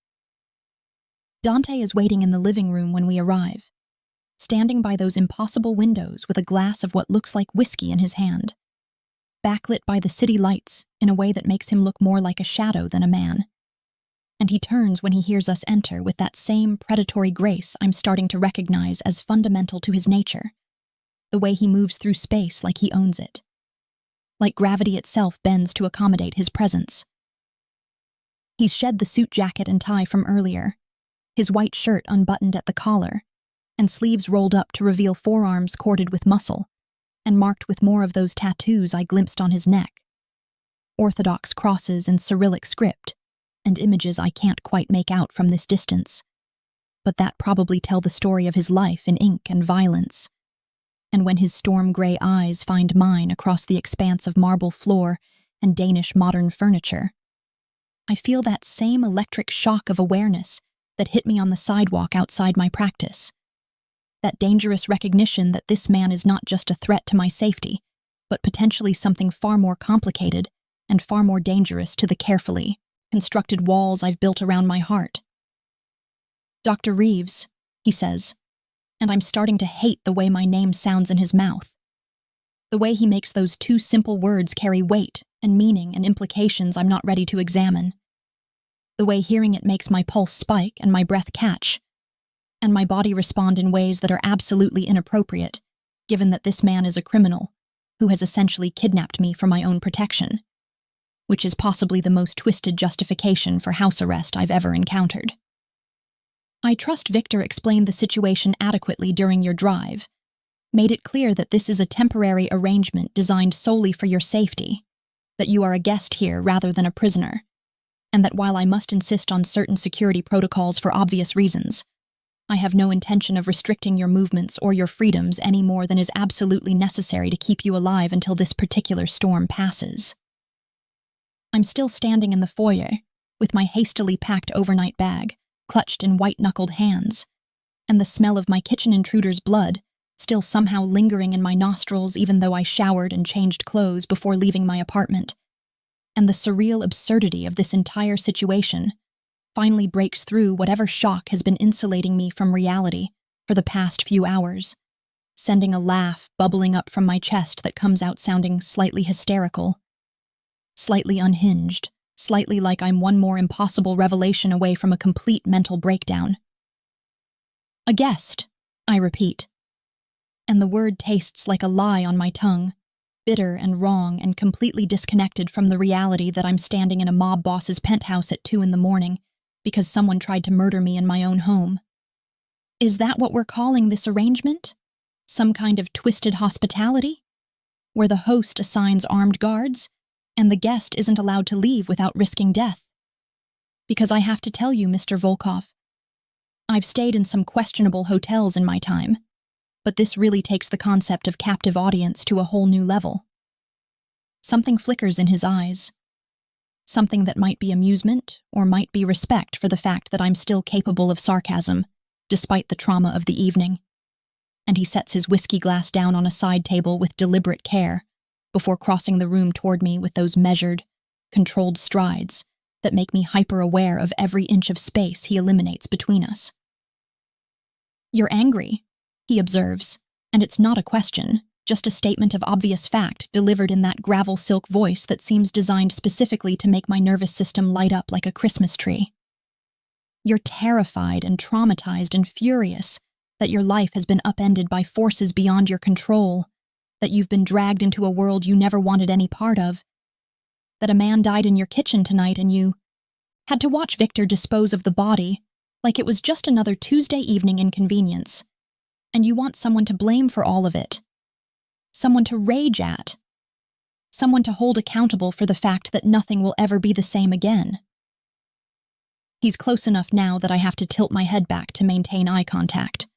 Dante is waiting in the living room when we arrive, standing by those impossible windows with a glass of what looks like whiskey in his hand, backlit by the city lights in a way that makes him look more like a shadow than a man. And he turns when he hears us enter with that same predatory grace I'm starting to recognize as fundamental to his nature, the way he moves through space like he owns it, like gravity itself bends to accommodate his presence. He's shed the suit jacket and tie from earlier, his white shirt unbuttoned at the collar, and sleeves rolled up to reveal forearms corded with muscle, and marked with more of those tattoos I glimpsed on his neck. Orthodox crosses in Cyrillic script, and images I can't quite make out from this distance, but that probably tell the story of his life in ink and violence. And when his storm-gray eyes find mine across the expanse of marble floor and Danish modern furniture, I feel that same electric shock of awareness that hit me on the sidewalk outside my practice. That dangerous recognition that this man is not just a threat to my safety, but potentially something far more complicated and far more dangerous to the carefully constructed walls I've built around my heart. "Dr. Reeves," he says, and I'm starting to hate the way my name sounds in his mouth. The way he makes those two simple words carry weight and meaning and implications I'm not ready to examine. The way hearing it makes my pulse spike and my breath catch, and my body respond in ways that are absolutely inappropriate, given that this man is a criminal who has essentially kidnapped me for my own protection, which is possibly the most twisted justification for house arrest I've ever encountered. I trust Victor explained the situation adequately during your drive, made it clear that this is a temporary arrangement designed solely for your safety, that you are a guest here rather than a prisoner, and that while I must insist on certain security protocols for obvious reasons, I have no intention of restricting your movements or your freedoms any more than is absolutely necessary to keep you alive until this particular storm passes. I'm still standing in the foyer, with my hastily packed overnight bag clutched in white-knuckled hands, and the smell of my kitchen intruder's blood still somehow lingering in my nostrils even though I showered and changed clothes before leaving my apartment. And the surreal absurdity of this entire situation finally breaks through whatever shock has been insulating me from reality for the past few hours, sending a laugh bubbling up from my chest that comes out sounding slightly hysterical, slightly unhinged, slightly like I'm one more impossible revelation away from a complete mental breakdown. A guest, I repeat, and the word tastes like a lie on my tongue, bitter and wrong and completely disconnected from the reality that I'm standing in a mob boss's penthouse at 2 a.m. because someone tried to murder me in my own home. Is that what we're calling this arrangement? Some kind of twisted hospitality? Where the host assigns armed guards, and the guest isn't allowed to leave without risking death? Because I have to tell you, Mr. Volkov, I've stayed in some questionable hotels in my time, but this really takes the concept of captive audience to a whole new level. Something flickers in his eyes. Something that might be amusement or might be respect for the fact that I'm still capable of sarcasm, despite the trauma of the evening. And he sets his whiskey glass down on a side table with deliberate care, before crossing the room toward me with those measured, controlled strides that make me hyper-aware of every inch of space he eliminates between us. "You're angry," he observes, and it's not a question, Just a statement of obvious fact delivered in that gravel silk voice that seems designed specifically to make my nervous system light up like a Christmas tree. You're terrified and traumatized and furious that your life has been upended by forces beyond your control, that you've been dragged into a world you never wanted any part of, that a man died in your kitchen tonight and you had to watch Victor dispose of the body like it was just another Tuesday evening inconvenience, and you want someone to blame for all of it, someone to rage at, someone to hold accountable for the fact that nothing will ever be the same again. He's close enough now that I have to tilt my head back to maintain eye contact,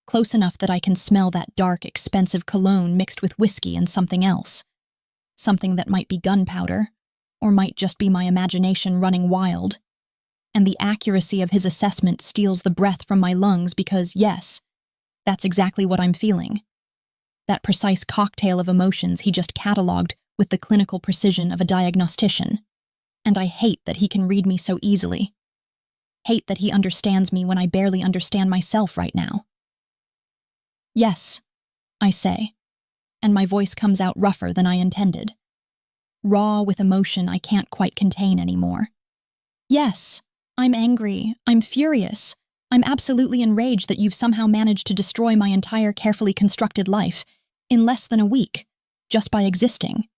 close enough that I can smell that dark, expensive cologne mixed with whiskey and something else, something that might be gunpowder, or might just be my imagination running wild. And the accuracy of his assessment steals the breath from my lungs because, yes, that's exactly what I'm feeling. That precise cocktail of emotions he just catalogued with the clinical precision of a diagnostician. And I hate that he can read me so easily. Hate that he understands me when I barely understand myself right now. Yes, I say, and my voice comes out rougher than I intended. Raw with emotion I can't quite contain anymore. Yes, I'm angry, I'm furious, I'm absolutely enraged that you've somehow managed to destroy my entire carefully constructed life in less than a week, just by existing.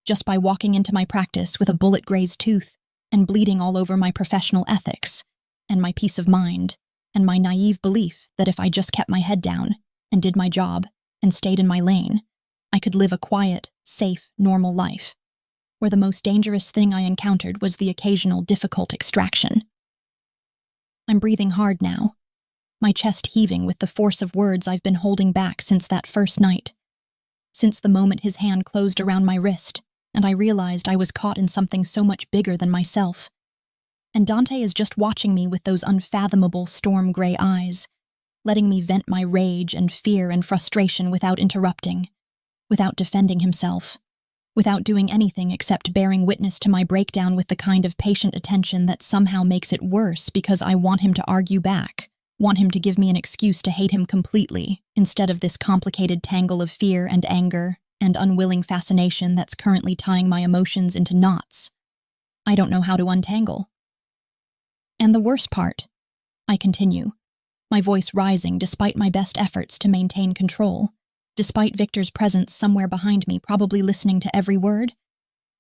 Just by walking into my practice with a bullet-grazed tooth and bleeding all over my professional ethics, and my peace of mind, and my naive belief that if I just kept my head down and did my job and stayed in my lane, I could live a quiet, safe, normal life, where the most dangerous thing I encountered was the occasional difficult extraction. I'm breathing hard now, my chest heaving with the force of words I've been holding back since that first night, since the moment his hand closed around my wrist, and I realized I was caught in something so much bigger than myself. And Dante is just watching me with those unfathomable storm-gray eyes, letting me vent my rage and fear and frustration without interrupting, without defending himself, without doing anything except bearing witness to my breakdown with the kind of patient attention that somehow makes it worse because I want him to argue back, want him to give me an excuse to hate him completely, instead of this complicated tangle of fear and anger and unwilling fascination that's currently tying my emotions into knots I don't know how to untangle. And the worst part, I continue, my voice rising despite my best efforts to maintain control, despite Victor's presence somewhere behind me probably listening to every word,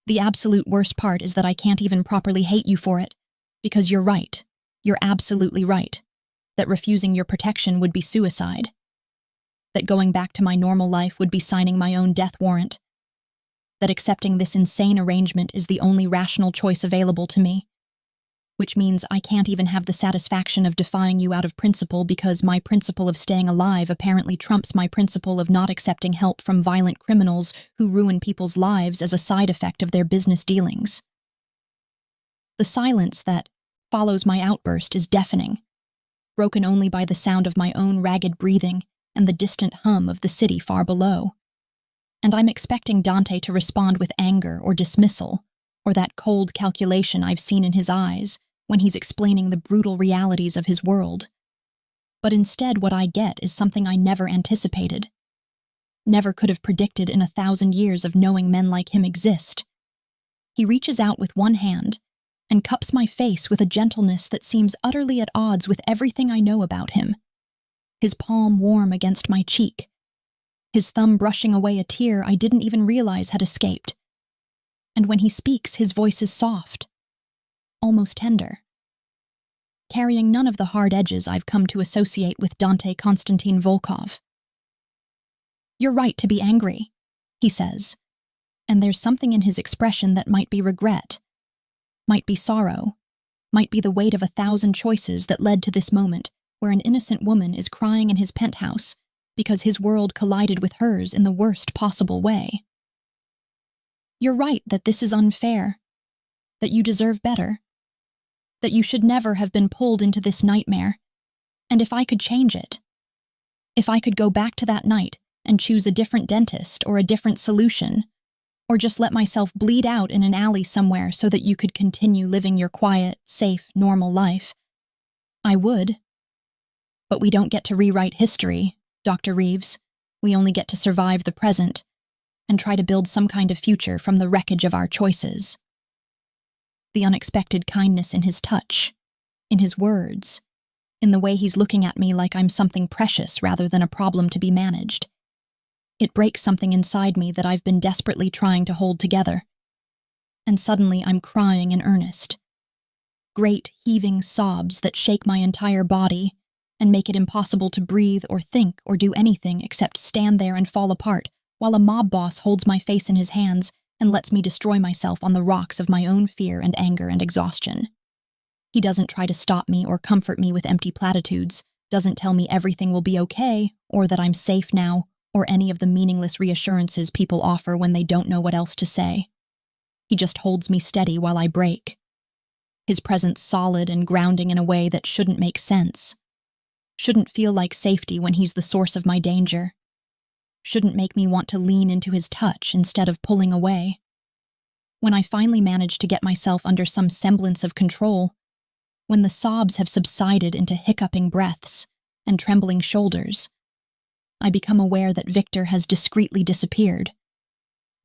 the absolute worst part is that I can't even properly hate you for it, because you're right, you're absolutely right, that refusing your protection would be suicide, that going back to my normal life would be signing my own death warrant, that accepting this insane arrangement is the only rational choice available to me, which means I can't even have the satisfaction of defying you out of principle because my principle of staying alive apparently trumps my principle of not accepting help from violent criminals who ruin people's lives as a side effect of their business dealings. The silence that follows my outburst is deafening, broken only by the sound of my own ragged breathing and the distant hum of the city far below. And I'm expecting Dante to respond with anger or dismissal, or that cold calculation I've seen in his eyes when he's explaining the brutal realities of his world. But instead what I get is something I never anticipated, never could have predicted in 1,000 years of knowing men like him exist. He reaches out with one hand and cups my face with a gentleness that seems utterly at odds with everything I know about him, his palm warm against my cheek, his thumb brushing away a tear I didn't even realize had escaped. And when he speaks, his voice is soft, almost tender, carrying none of the hard edges I've come to associate with Dante Konstantin Volkov. "You're right to be angry," he says, and there's something in his expression that might be regret, might be sorrow, might be the weight of 1,000 choices that led to this moment where an innocent woman is crying in his penthouse because his world collided with hers in the worst possible way. "You're right that this is unfair, that you deserve better, that you should never have been pulled into this nightmare, and if I could change it, if I could go back to that night and choose a different dentist or a different solution, or just let myself bleed out in an alley somewhere so that you could continue living your quiet, safe, normal life, I would. But we don't get to rewrite history, Dr. Reeves. We only get to survive the present and try to build some kind of future from the wreckage of our choices. The unexpected kindness in his touch, in his words, in the way he's looking at me like I'm something precious rather than a problem to be managed. It breaks something inside me that I've been desperately trying to hold together. And suddenly I'm crying in earnest. Great, heaving sobs that shake my entire body and make it impossible to breathe or think or do anything except stand there and fall apart while a mob boss holds my face in his hands and lets me destroy myself on the rocks of my own fear and anger and exhaustion. He doesn't try to stop me or comfort me with empty platitudes, doesn't tell me everything will be okay or that I'm safe now or any of the meaningless reassurances people offer when they don't know what else to say. He just holds me steady while I break. His presence solid and grounding in a way that shouldn't make sense. Shouldn't feel like safety when he's the source of my danger. Shouldn't make me want to lean into his touch instead of pulling away. When I finally manage to get myself under some semblance of control, when the sobs have subsided into hiccuping breaths and trembling shoulders, I become aware that Victor has discreetly disappeared,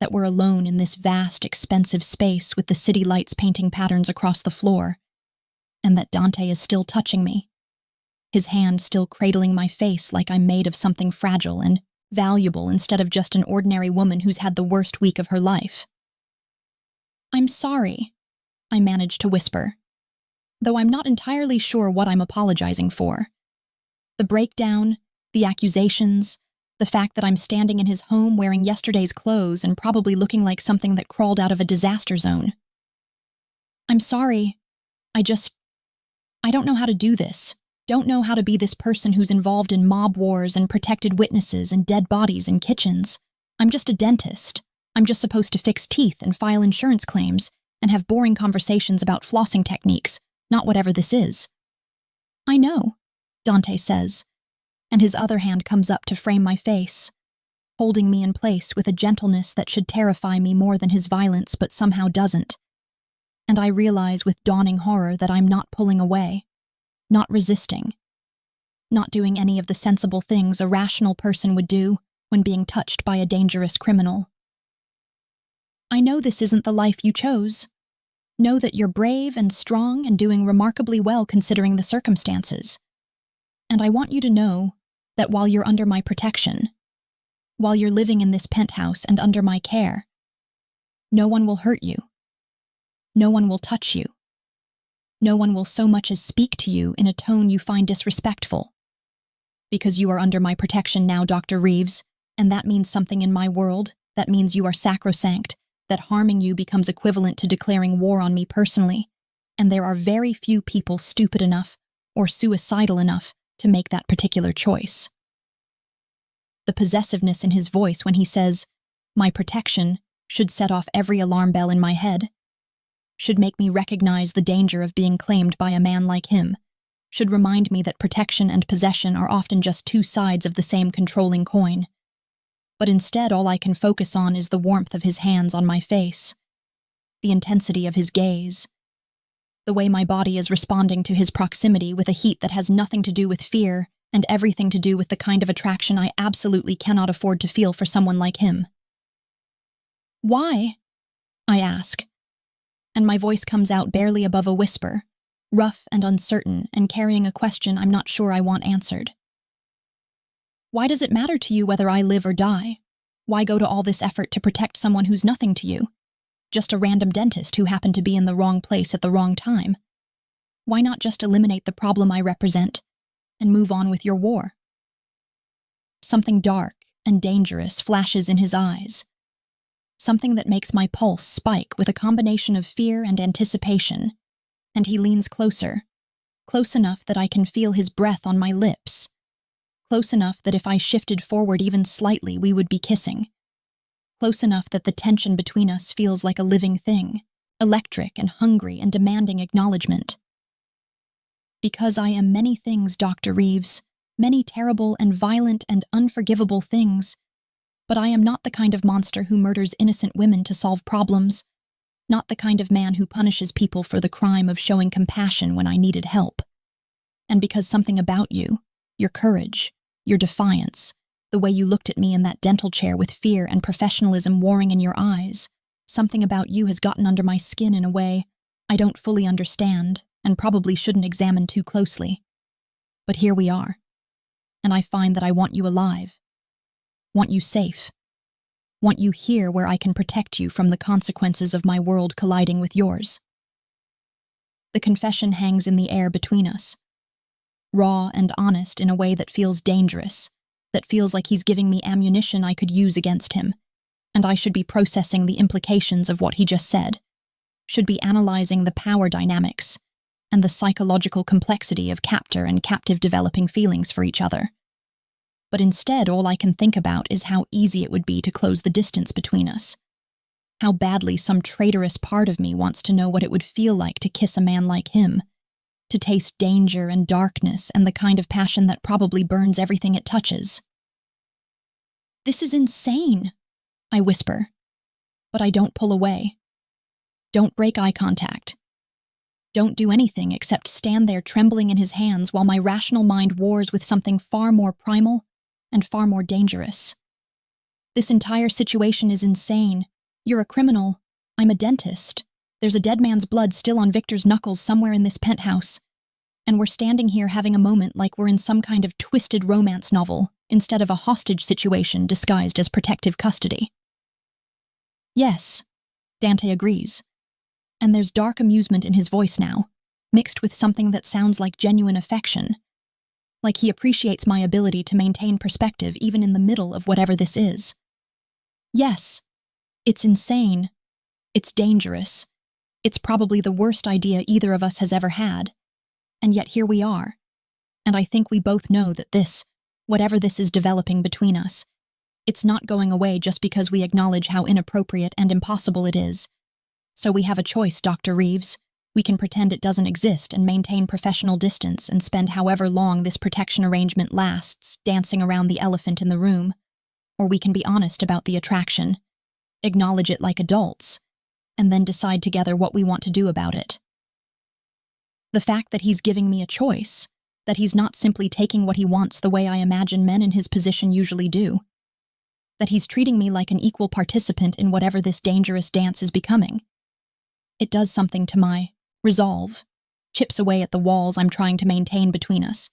that we're alone in this vast, expensive space with the city lights painting patterns across the floor, and that Dante is still touching me, his hand still cradling my face like I'm made of something fragile and valuable instead of just an ordinary woman who's had the worst week of her life. "I'm sorry," I manage to whisper, though I'm not entirely sure what I'm apologizing for. The breakdown, the accusations, the fact that I'm standing in his home wearing yesterday's clothes and probably looking like something that crawled out of a disaster zone. "I'm sorry. I don't know how to do this. Don't know how to be this person who's involved in mob wars and protected witnesses and dead bodies in kitchens. I'm just a dentist. I'm just supposed to fix teeth and file insurance claims and have boring conversations about flossing techniques, not whatever this is." "I know," Dante says, and his other hand comes up to frame my face, holding me in place with a gentleness that should terrify me more than his violence but somehow doesn't. And I realize with dawning horror that I'm not pulling away, not resisting, not doing any of the sensible things a rational person would do when being touched by a dangerous criminal. "I know this isn't the life you chose. Know that you're brave and strong and doing remarkably well considering the circumstances. And I want you to know that while you're under my protection, while you're living in this penthouse and under my care, no one will hurt you. No one will touch you. No one will so much as speak to you in a tone you find disrespectful. Because you are under my protection now, Dr. Reeves, and that means something in my world. That means you are sacrosanct, that harming you becomes equivalent to declaring war on me personally, and there are very few people stupid enough or suicidal enough to make that particular choice." The possessiveness in his voice when he says, "my protection," should set off every alarm bell in my head, should make me recognize the danger of being claimed by a man like him, should remind me that protection and possession are often just two sides of the same controlling coin. But instead, all I can focus on is the warmth of his hands on my face, the intensity of his gaze, the way my body is responding to his proximity with a heat that has nothing to do with fear and everything to do with the kind of attraction I absolutely cannot afford to feel for someone like him. "Why?" I ask, and my voice comes out barely above a whisper, rough and uncertain and carrying a question I'm not sure I want answered. "Why does it matter to you whether I live or die? Why go to all this effort to protect someone who's nothing to you? Just a random dentist who happened to be in the wrong place at the wrong time? Why not just eliminate the problem I represent and move on with your war?" Something dark and dangerous flashes in his eyes, something that makes my pulse spike with a combination of fear and anticipation, and he leans closer, close enough that I can feel his breath on my lips, close enough that if I shifted forward even slightly we would be kissing, close enough that the tension between us feels like a living thing, electric and hungry and demanding acknowledgement. Because I am many things, Dr. Reeves, many terrible and violent and unforgivable things, but I am not the kind of monster who murders innocent women to solve problems, not the kind of man who punishes people for the crime of showing compassion when I needed help. And because something about you, your courage, your defiance, The way you looked at me in that dental chair with fear and professionalism warring in your eyes. Something about you has gotten under my skin in a way I don't fully understand and probably shouldn't examine too closely. But here we are. And I find that I want you alive. Want you safe. Want you here where I can protect you from the consequences of my world colliding with yours. The confession hangs in the air between us. Raw and honest in a way that feels dangerous, that feels like he's giving me ammunition I could use against him, and I should be processing the implications of what he just said, should be analyzing the power dynamics and the psychological complexity of captor and captive developing feelings for each other. But instead, all I can think about is how easy it would be to close the distance between us. How badly some traitorous part of me wants to know what it would feel like to kiss a man like him, to taste danger and darkness and the kind of passion that probably burns everything it touches. This is insane, I whisper, but I don't pull away. Don't break eye contact. Don't do anything except stand there trembling in his hands while my rational mind wars with something far more primal and far more dangerous. This entire situation is insane. You're a criminal. I'm a dentist. There's a dead man's blood still on Victor's knuckles somewhere in this penthouse. And we're standing here having a moment like we're in some kind of twisted romance novel instead of a hostage situation disguised as protective custody. Yes, Dante agrees. And there's dark amusement in his voice now, mixed with something that sounds like genuine affection. Like he appreciates my ability to maintain perspective even in the middle of whatever this is. Yes, it's insane. It's dangerous. It's probably the worst idea either of us has ever had. And yet here we are. And I think we both know that this, whatever this is developing between us, it's not going away just because we acknowledge how inappropriate and impossible it is. So we have a choice, Dr. Reeves. We can pretend it doesn't exist and maintain professional distance and spend however long this protection arrangement lasts dancing around the elephant in the room. Or we can be honest about the attraction, acknowledge it like adults, and then decide together what we want to do about it. The fact that he's giving me a choice, that he's not simply taking what he wants the way I imagine men in his position usually do, that he's treating me like an equal participant in whatever this dangerous dance is becoming. It does something to my resolve, chips away at the walls I'm trying to maintain between us,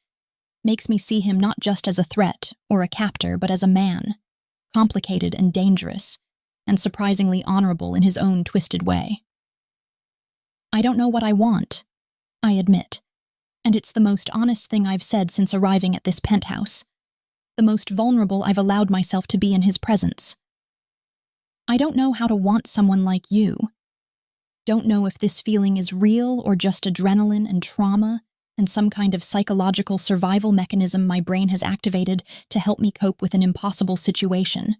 makes me see him not just as a threat or a captor, but as a man, complicated and dangerous, and surprisingly honorable in his own twisted way. I don't know what I want, I admit, and it's the most honest thing I've said since arriving at this penthouse, the most vulnerable I've allowed myself to be in his presence. I don't know how to want someone like you. Don't know if this feeling is real or just adrenaline and trauma and some kind of psychological survival mechanism my brain has activated to help me cope with an impossible situation.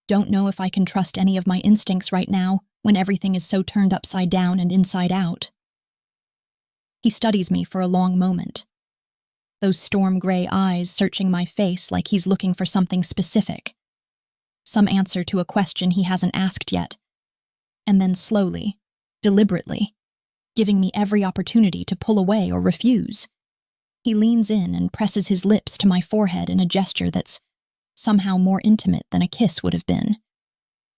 Don't know if I can trust any of my instincts right now when everything is so turned upside down and inside out. He studies me for a long moment, those storm-gray eyes searching my face like he's looking for something specific, some answer to a question he hasn't asked yet, and then slowly, deliberately, giving me every opportunity to pull away or refuse. He leans in and presses his lips to my forehead in a gesture that's somehow more intimate than a kiss would have been,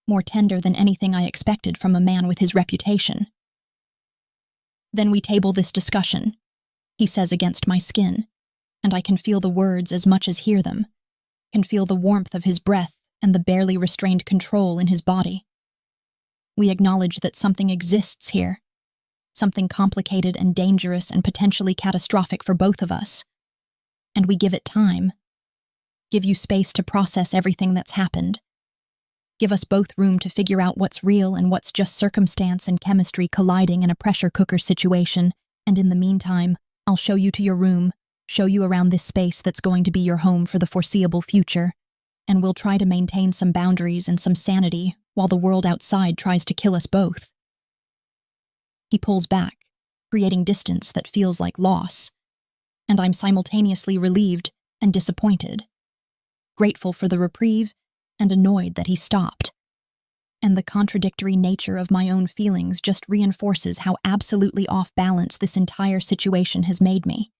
more tender than anything I expected from a man with his reputation. Then we table this discussion, he says against my skin, and I can feel the words as much as hear them, can feel the warmth of his breath and the barely restrained control in his body. We acknowledge that something exists here, something complicated and dangerous and potentially catastrophic for both of us. And we give it time. Give you space to process everything that's happened. Give us both room to figure out what's real and what's just circumstance and chemistry colliding in a pressure cooker situation, and in the meantime, I'll show you to your room, show you around this space that's going to be your home for the foreseeable future, and we'll try to maintain some boundaries and some sanity while the world outside tries to kill us both. He pulls back, creating distance that feels like loss, and I'm simultaneously relieved and disappointed, grateful for the reprieve and annoyed that he stopped. And the contradictory nature of my own feelings just reinforces how absolutely off balance this entire situation has made me.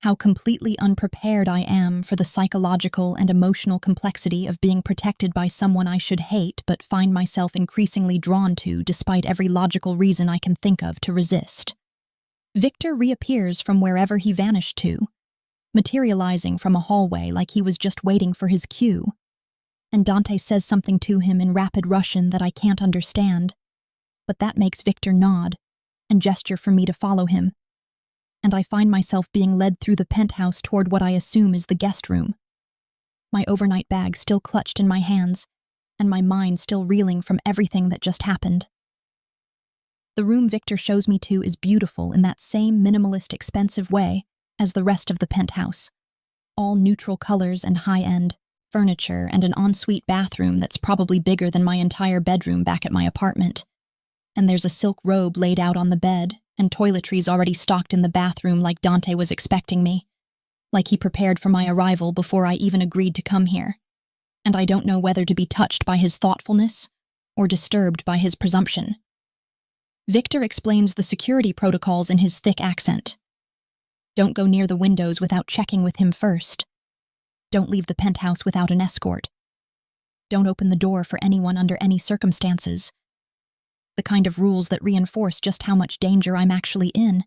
how completely unprepared I am for the psychological and emotional complexity of being protected by someone I should hate but find myself increasingly drawn to despite every logical reason I can think of to resist. Victor reappears from wherever he vanished to, materializing from a hallway like he was just waiting for his cue. And Dante says something to him in rapid Russian that I can't understand, but that makes Victor nod and gesture for me to follow him, and I find myself being led through the penthouse toward what I assume is the guest room. My overnight bag still clutched in my hands, and my mind still reeling from everything that just happened. The room Victor shows me to is beautiful in that same minimalist, expensive way as the rest of the penthouse. All neutral colors and high-end furniture and an ensuite bathroom that's probably bigger than my entire bedroom back at my apartment. And there's a silk robe laid out on the bed, and toiletries already stocked in the bathroom like Dante was expecting me. Like he prepared for my arrival before I even agreed to come here. And I don't know whether to be touched by his thoughtfulness or disturbed by his presumption. Victor explains the security protocols in his thick accent. Don't go near the windows without checking with him first. Don't leave the penthouse without an escort. Don't open the door for anyone under any circumstances. The kind of rules that reinforce just how much danger I'm actually in.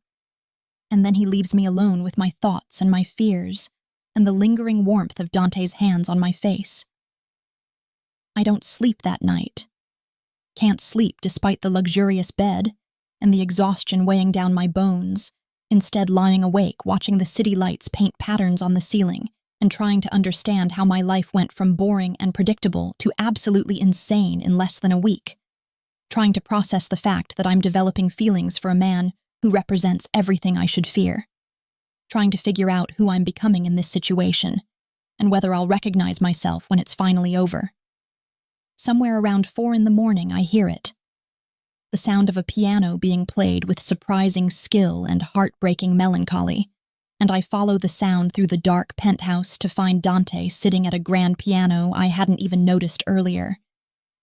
And then he leaves me alone with my thoughts and my fears and the lingering warmth of Dante's hands on my face. I don't sleep that night. Can't sleep despite the luxurious bed and the exhaustion weighing down my bones, instead lying awake watching the city lights paint patterns on the ceiling and trying to understand how my life went from boring and predictable to absolutely insane in less than a week. Trying to process the fact that I'm developing feelings for a man who represents everything I should fear. Trying to figure out who I'm becoming in this situation, and whether I'll recognize myself when it's finally over. Somewhere around 4 a.m, I hear it. The sound of a piano being played with surprising skill and heartbreaking melancholy, and I follow the sound through the dark penthouse to find Dante sitting at a grand piano I hadn't even noticed earlier.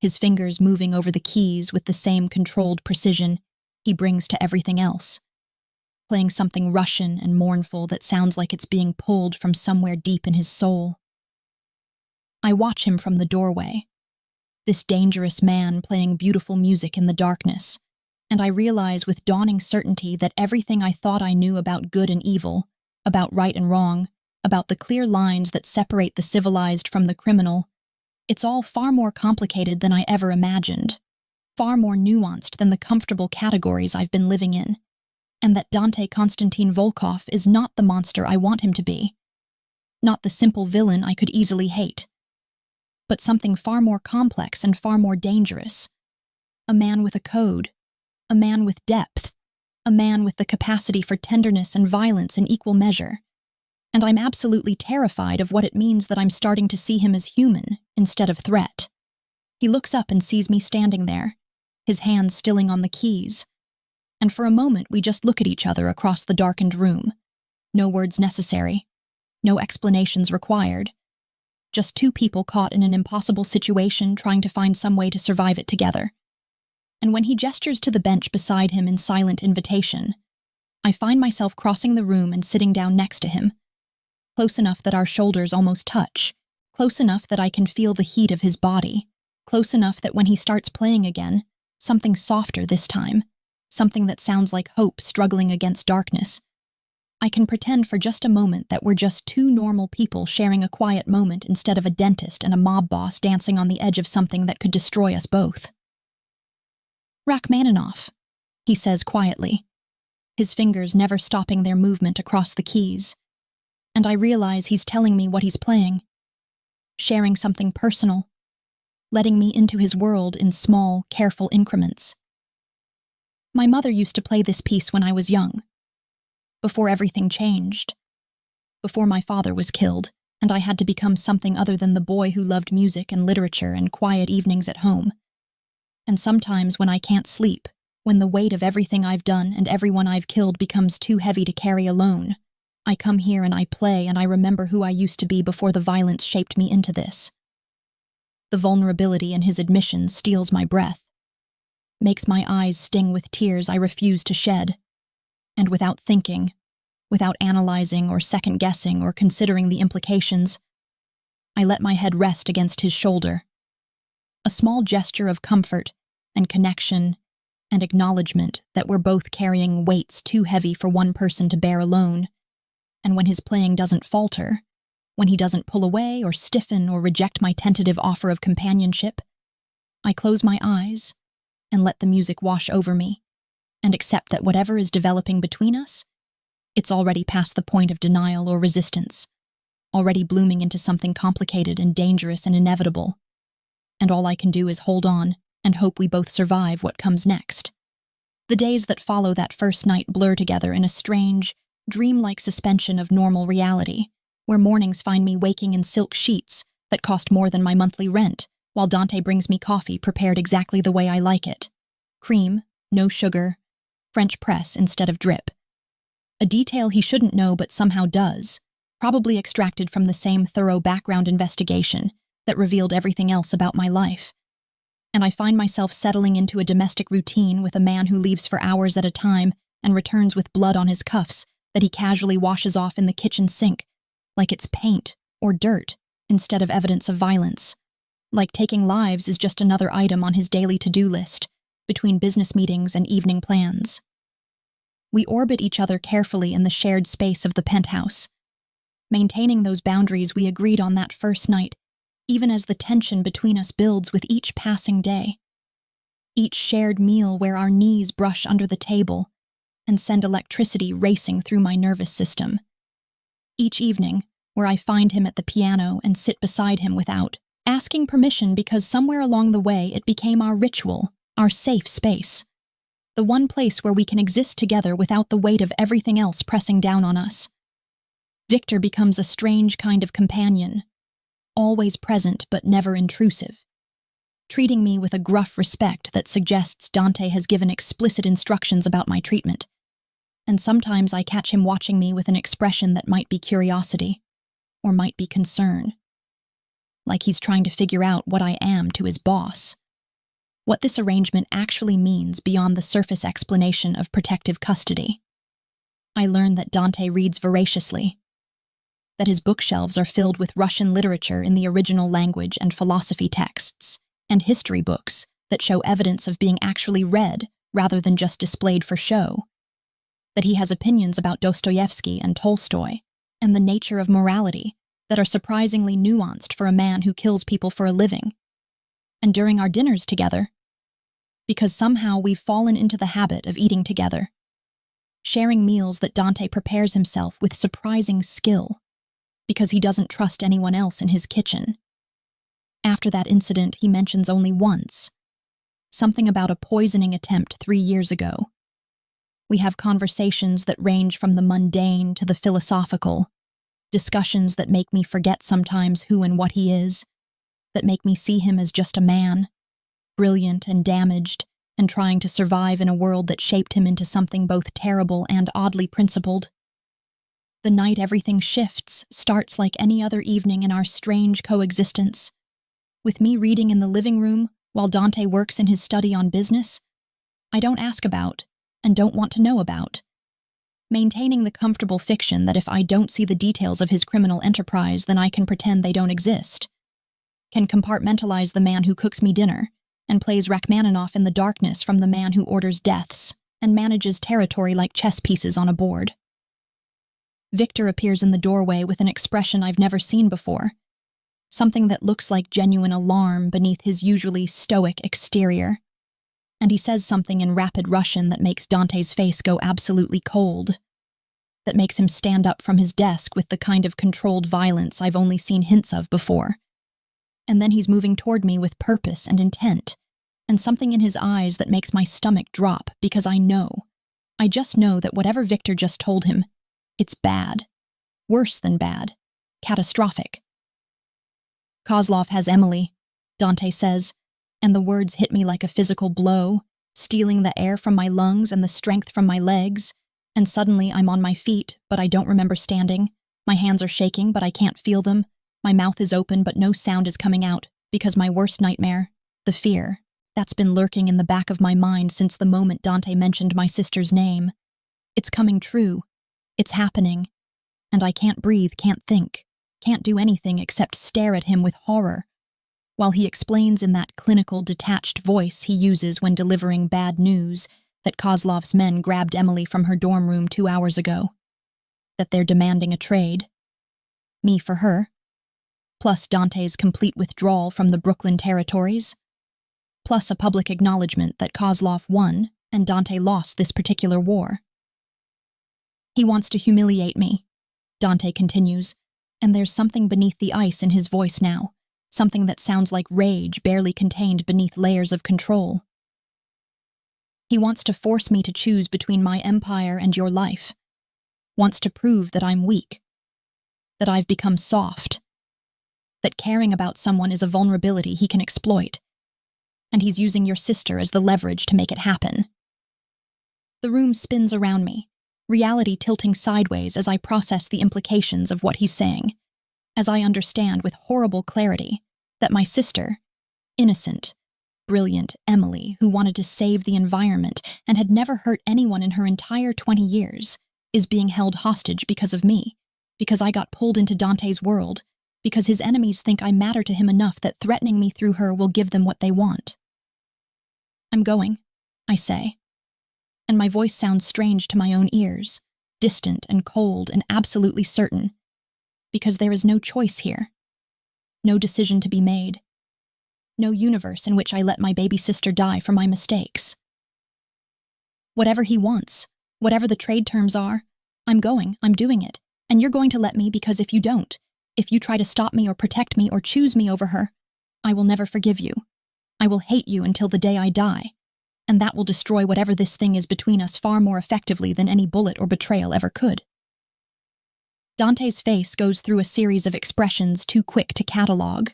His fingers moving over the keys with the same controlled precision he brings to everything else, playing something Russian and mournful that sounds like it's being pulled from somewhere deep in his soul. I watch him from the doorway, this dangerous man playing beautiful music in the darkness, and I realize with dawning certainty that everything I thought I knew about good and evil, about right and wrong, about the clear lines that separate the civilized from the criminal, it's all far more complicated than I ever imagined, far more nuanced than the comfortable categories I've been living in, and that Dante Konstantin Volkov is not the monster I want him to be, not the simple villain I could easily hate, but something far more complex and far more dangerous. A man with a code, a man with depth, a man with the capacity for tenderness and violence in equal measure. And I'm absolutely terrified of what it means that I'm starting to see him as human instead of threat. He looks up and sees me standing there, his hands stilling on the keys. And for a moment we just look at each other across the darkened room. No words necessary, no explanations required. Just two people caught in an impossible situation trying to find some way to survive it together. And when he gestures to the bench beside him in silent invitation, I find myself crossing the room and sitting down next to him. Close enough that our shoulders almost touch, close enough that I can feel the heat of his body, close enough that when he starts playing again, something softer this time, something that sounds like hope struggling against darkness, I can pretend for just a moment that we're just two normal people sharing a quiet moment instead of a dentist and a mob boss dancing on the edge of something that could destroy us both. Rachmaninoff, he says quietly, his fingers never stopping their movement across the keys. And I realize he's telling me what he's playing, sharing something personal, letting me into his world in small, careful increments. My mother used to play this piece when I was young, before everything changed, before my father was killed, and I had to become something other than the boy who loved music and literature and quiet evenings at home. And sometimes when I can't sleep, when the weight of everything I've done and everyone I've killed becomes too heavy to carry alone, I come here and I play and I remember who I used to be before the violence shaped me into this. The vulnerability in his admission steals my breath, makes my eyes sting with tears I refuse to shed, and without thinking, without analyzing or second-guessing or considering the implications. I let my head rest against his shoulder. A small gesture of comfort and connection and acknowledgement that we're both carrying weights too heavy for one person to bear alone. And when his playing doesn't falter, when he doesn't pull away or stiffen or reject my tentative offer of companionship, I close my eyes and let the music wash over me, and accept that whatever is developing between us, it's already past the point of denial or resistance, already blooming into something complicated and dangerous and inevitable. And all I can do is hold on and hope we both survive what comes next. The days that follow that first night blur together in a strange, dreamlike suspension of normal reality, where mornings find me waking in silk sheets that cost more than my monthly rent, while Dante brings me coffee prepared exactly the way I like it. Cream, no sugar, French press instead of drip. A detail he shouldn't know but somehow does, probably extracted from the same thorough background investigation that revealed everything else about my life. And I find myself settling into a domestic routine with a man who leaves for hours at a time and returns with blood on his cuffs that he casually washes off in the kitchen sink, like it's paint or dirt instead of evidence of violence. Like taking lives is just another item on his daily to-do list, between business meetings and evening plans. We orbit each other carefully in the shared space of the penthouse, maintaining those boundaries we agreed on that first night, even as the tension between us builds with each passing day. Each shared meal where our knees brush under the table and send electricity racing through my nervous system. Each evening, where I find him at the piano and sit beside him without asking permission because somewhere along the way it became our ritual, our safe space. The one place where we can exist together without the weight of everything else pressing down on us. Victor becomes a strange kind of companion, always present but never intrusive, treating me with a gruff respect that suggests Dante has given explicit instructions about my treatment. And sometimes I catch him watching me with an expression that might be curiosity, or might be concern. Like he's trying to figure out what I am to his boss. What this arrangement actually means beyond the surface explanation of protective custody. I learn that Dante reads voraciously, that his bookshelves are filled with Russian literature in the original language and philosophy texts, and history books that show evidence of being actually read rather than just displayed for show. That he has opinions about Dostoevsky and Tolstoy, and the nature of morality, that are surprisingly nuanced for a man who kills people for a living. And during our dinners together, because somehow we've fallen into the habit of eating together, sharing meals that Dante prepares himself with surprising skill, because he doesn't trust anyone else in his kitchen. After that incident, he mentions only once, something about a poisoning attempt 3 years ago. We have conversations that range from the mundane to the philosophical, discussions that make me forget sometimes who and what he is, that make me see him as just a man, brilliant and damaged, and trying to survive in a world that shaped him into something both terrible and oddly principled. The night everything shifts starts like any other evening in our strange coexistence, with me reading in the living room while Dante works in his study on business I don't ask about and don't want to know about. Maintaining the comfortable fiction that if I don't see the details of his criminal enterprise, then I can pretend they don't exist. Can compartmentalize the man who cooks me dinner and plays Rachmaninoff in the darkness from the man who orders deaths and manages territory like chess pieces on a board. Victor appears in the doorway with an expression I've never seen before, something that looks like genuine alarm beneath his usually stoic exterior. And he says something in rapid Russian that makes Dante's face go absolutely cold, that makes him stand up from his desk with the kind of controlled violence I've only seen hints of before. And then he's moving toward me with purpose and intent, and something in his eyes that makes my stomach drop because I just know that whatever Victor just told him, it's bad, worse than bad, catastrophic. Kozlov has Emily, Dante says, and the words hit me like a physical blow, stealing the air from my lungs and the strength from my legs, and suddenly I'm on my feet, but I don't remember standing. My hands are shaking, but I can't feel them. My mouth is open, but no sound is coming out, because my worst nightmare, the fear, that's been lurking in the back of my mind since the moment Dante mentioned my sister's name. It's coming true. It's happening, and I can't breathe, can't think, can't do anything except stare at him with horror, while he explains in that clinical, detached voice he uses when delivering bad news that Kozlov's men grabbed Emily from her dorm room 2 hours ago, that they're demanding a trade. Me for her, plus Dante's complete withdrawal from the Brooklyn territories, plus a public acknowledgement that Kozlov won and Dante lost this particular war. He wants to humiliate me, Dante continues, and there's something beneath the ice in his voice now, something that sounds like rage barely contained beneath layers of control. He wants to force me to choose between my empire and your life, wants to prove that I'm weak, that I've become soft, that caring about someone is a vulnerability he can exploit, and he's using your sister as the leverage to make it happen. The room spins around me, reality tilting sideways as I process the implications of what he's saying, as I understand with horrible clarity that my sister, innocent, brilliant Emily, who wanted to save the environment and had never hurt anyone in her entire 20 years, is being held hostage because of me, because I got pulled into Dante's world, because his enemies think I matter to him enough that threatening me through her will give them what they want. I'm going, I say, and my voice sounds strange to my own ears, distant and cold and absolutely certain, because there is no choice here, no decision to be made, no universe in which I let my baby sister die for my mistakes. Whatever he wants, whatever the trade terms are, I'm going, I'm doing it, and you're going to let me because if you don't, if you try to stop me or protect me or choose me over her, I will never forgive you. I will hate you until the day I die, and that will destroy whatever this thing is between us far more effectively than any bullet or betrayal ever could. Dante's face goes through a series of expressions too quick to catalog,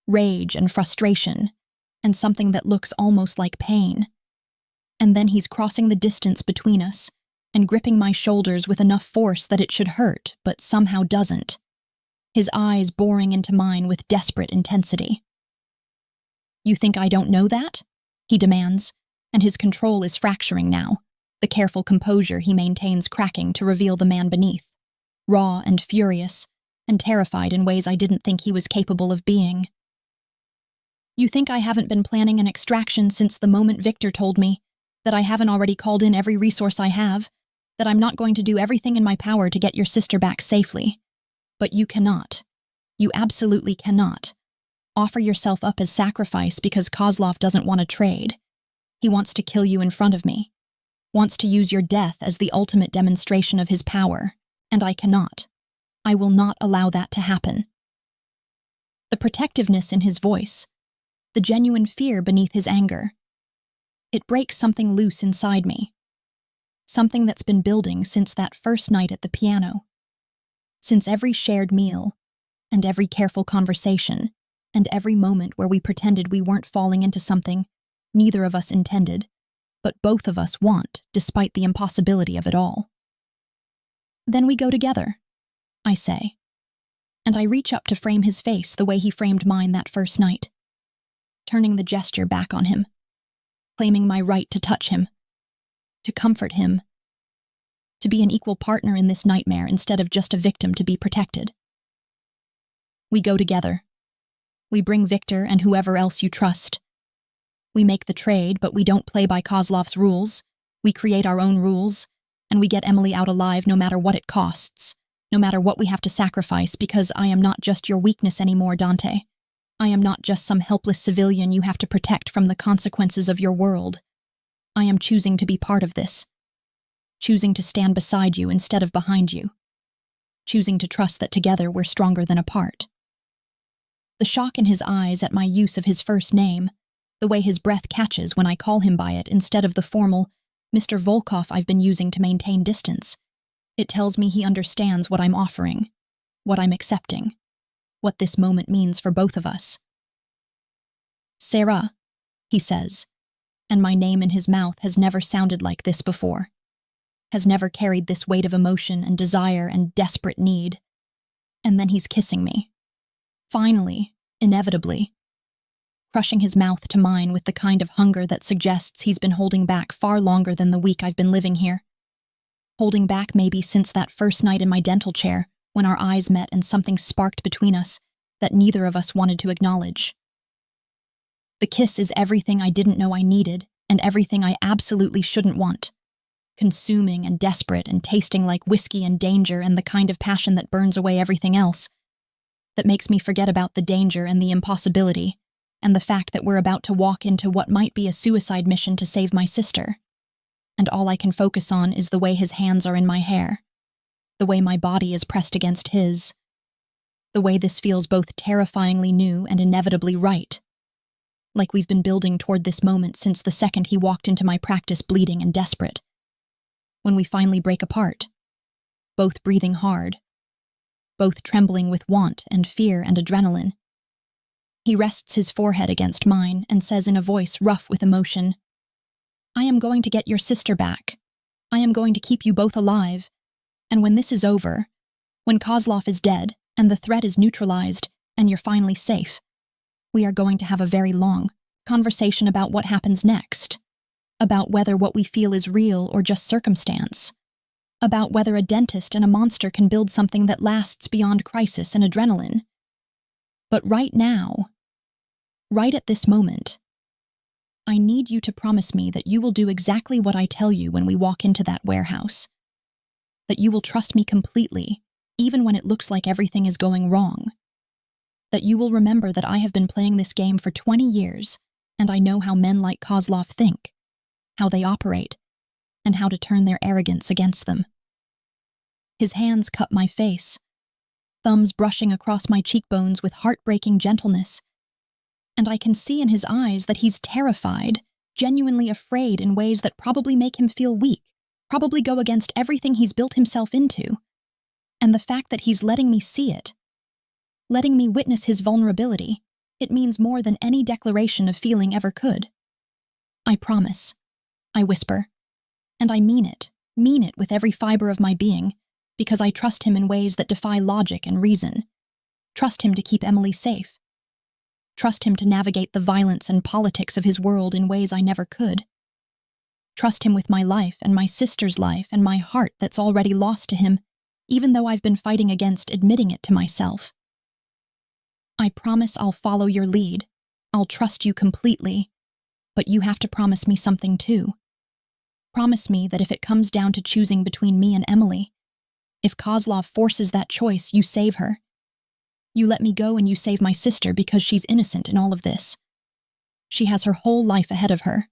rage and frustration, and something that looks almost like pain. And then he's crossing the distance between us and gripping my shoulders with enough force that it should hurt, but somehow doesn't, his eyes boring into mine with desperate intensity. You think I don't know that? He demands, and his control is fracturing now, the careful composure he maintains cracking to reveal the man beneath, raw and furious, and terrified in ways I didn't think he was capable of being. You think I haven't been planning an extraction since the moment Victor told me, that I haven't already called in every resource I have, that I'm not going to do everything in my power to get your sister back safely. But you cannot. You absolutely cannot. Offer yourself up as sacrifice because Kozlov doesn't want to trade. He wants to kill you in front of me, wants to use your death as the ultimate demonstration of his power, and I cannot. I will not allow that to happen. The protectiveness in his voice, the genuine fear beneath his anger, it breaks something loose inside me, something that's been building since that first night at the piano, since every shared meal, and every careful conversation, and every moment where we pretended we weren't falling into something neither of us intended, but both of us want, despite the impossibility of it all. Then we go together, I say, and I reach up to frame his face the way he framed mine that first night, turning the gesture back on him, claiming my right to touch him, to comfort him, to be an equal partner in this nightmare instead of just a victim to be protected. We go together. We bring Victor and whoever else you trust. We make the trade, but we don't play by Kozlov's rules. We create our own rules, and we get Emily out alive no matter what it costs, no matter what we have to sacrifice, because I am not just your weakness anymore, Dante. I am not just some helpless civilian you have to protect from the consequences of your world. I am choosing to be part of this, choosing to stand beside you instead of behind you, choosing to trust that together we're stronger than apart. The shock in his eyes at my use of his first name, the way his breath catches when I call him by it instead of the formal Mr. Volkov I've been using to maintain distance, it tells me he understands what I'm offering, what I'm accepting, what this moment means for both of us. Sarah, he says, and my name in his mouth has never sounded like this before, has never carried this weight of emotion and desire and desperate need. And then he's kissing me. Finally, inevitably, crushing his mouth to mine with the kind of hunger that suggests he's been holding back far longer than the week I've been living here. holding back maybe since that first night in my dental chair when our eyes met and something sparked between us that neither of us wanted to acknowledge. The kiss is everything I didn't know I needed and everything I absolutely shouldn't want. Consuming and desperate and tasting like whiskey and danger and the kind of passion that burns away everything else, that makes me forget about the danger and the impossibility and the fact that we're about to walk into what might be a suicide mission to save my sister. And all I can focus on is the way his hands are in my hair, the way my body is pressed against his, the way this feels both terrifyingly new and inevitably right. Like we've been building toward this moment since the second he walked into my practice bleeding and desperate. When we finally break apart, both breathing hard, both trembling with want and fear and adrenaline. He rests his forehead against mine and says in a voice rough with emotion, "I am going to get your sister back. I am going to keep you both alive. And when this is over, when Kozlov is dead and the threat is neutralized and you're finally safe, we are going to have a very long conversation about what happens next, about whether what we feel is real or just circumstance, about whether a dentist and a monster can build something that lasts beyond crisis and adrenaline. But right now, right at this moment, I need you to promise me that you will do exactly what I tell you when we walk into that warehouse, that you will trust me completely, even when it looks like everything is going wrong, that you will remember that I have been playing this game for 20 years, and I know how men like Kozlov think, how they operate, and how to turn their arrogance against them." His hands cup my face, thumbs brushing across my cheekbones with heartbreaking gentleness, and I can see in his eyes that he's terrified, genuinely afraid in ways that probably make him feel weak, probably go against everything he's built himself into. And the fact that he's letting me see it, letting me witness his vulnerability, it means more than any declaration of feeling ever could. "I promise," I whisper, and I mean it with every fiber of my being, because I trust him in ways that defy logic and reason. Trust him to keep Emily safe. Trust him to navigate the violence and politics of his world in ways I never could. Trust him with my life and my sister's life and my heart that's already lost to him, even though I've been fighting against admitting it to myself. I promise I'll follow your lead. I'll trust you completely. But you have to promise me something too. Promise me that if it comes down to choosing between me and Emily, if Kozlov forces that choice, you save her. You let me go and you save my sister because she's innocent in all of this. She has her whole life ahead of her.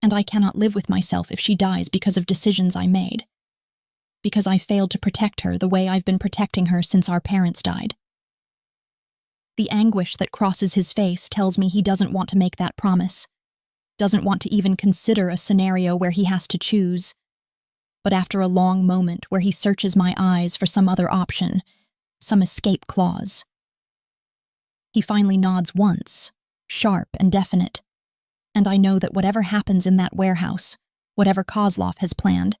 And I cannot live with myself if she dies because of decisions I made. Because I failed to protect her the way I've been protecting her since our parents died. The anguish that crosses his face tells me he doesn't want to make that promise, doesn't want to even consider a scenario where he has to choose. But after a long moment where he searches my eyes for some other option, some escape clause, he finally nods once, sharp and definite, and I know that whatever happens in that warehouse, whatever Kozlov has planned,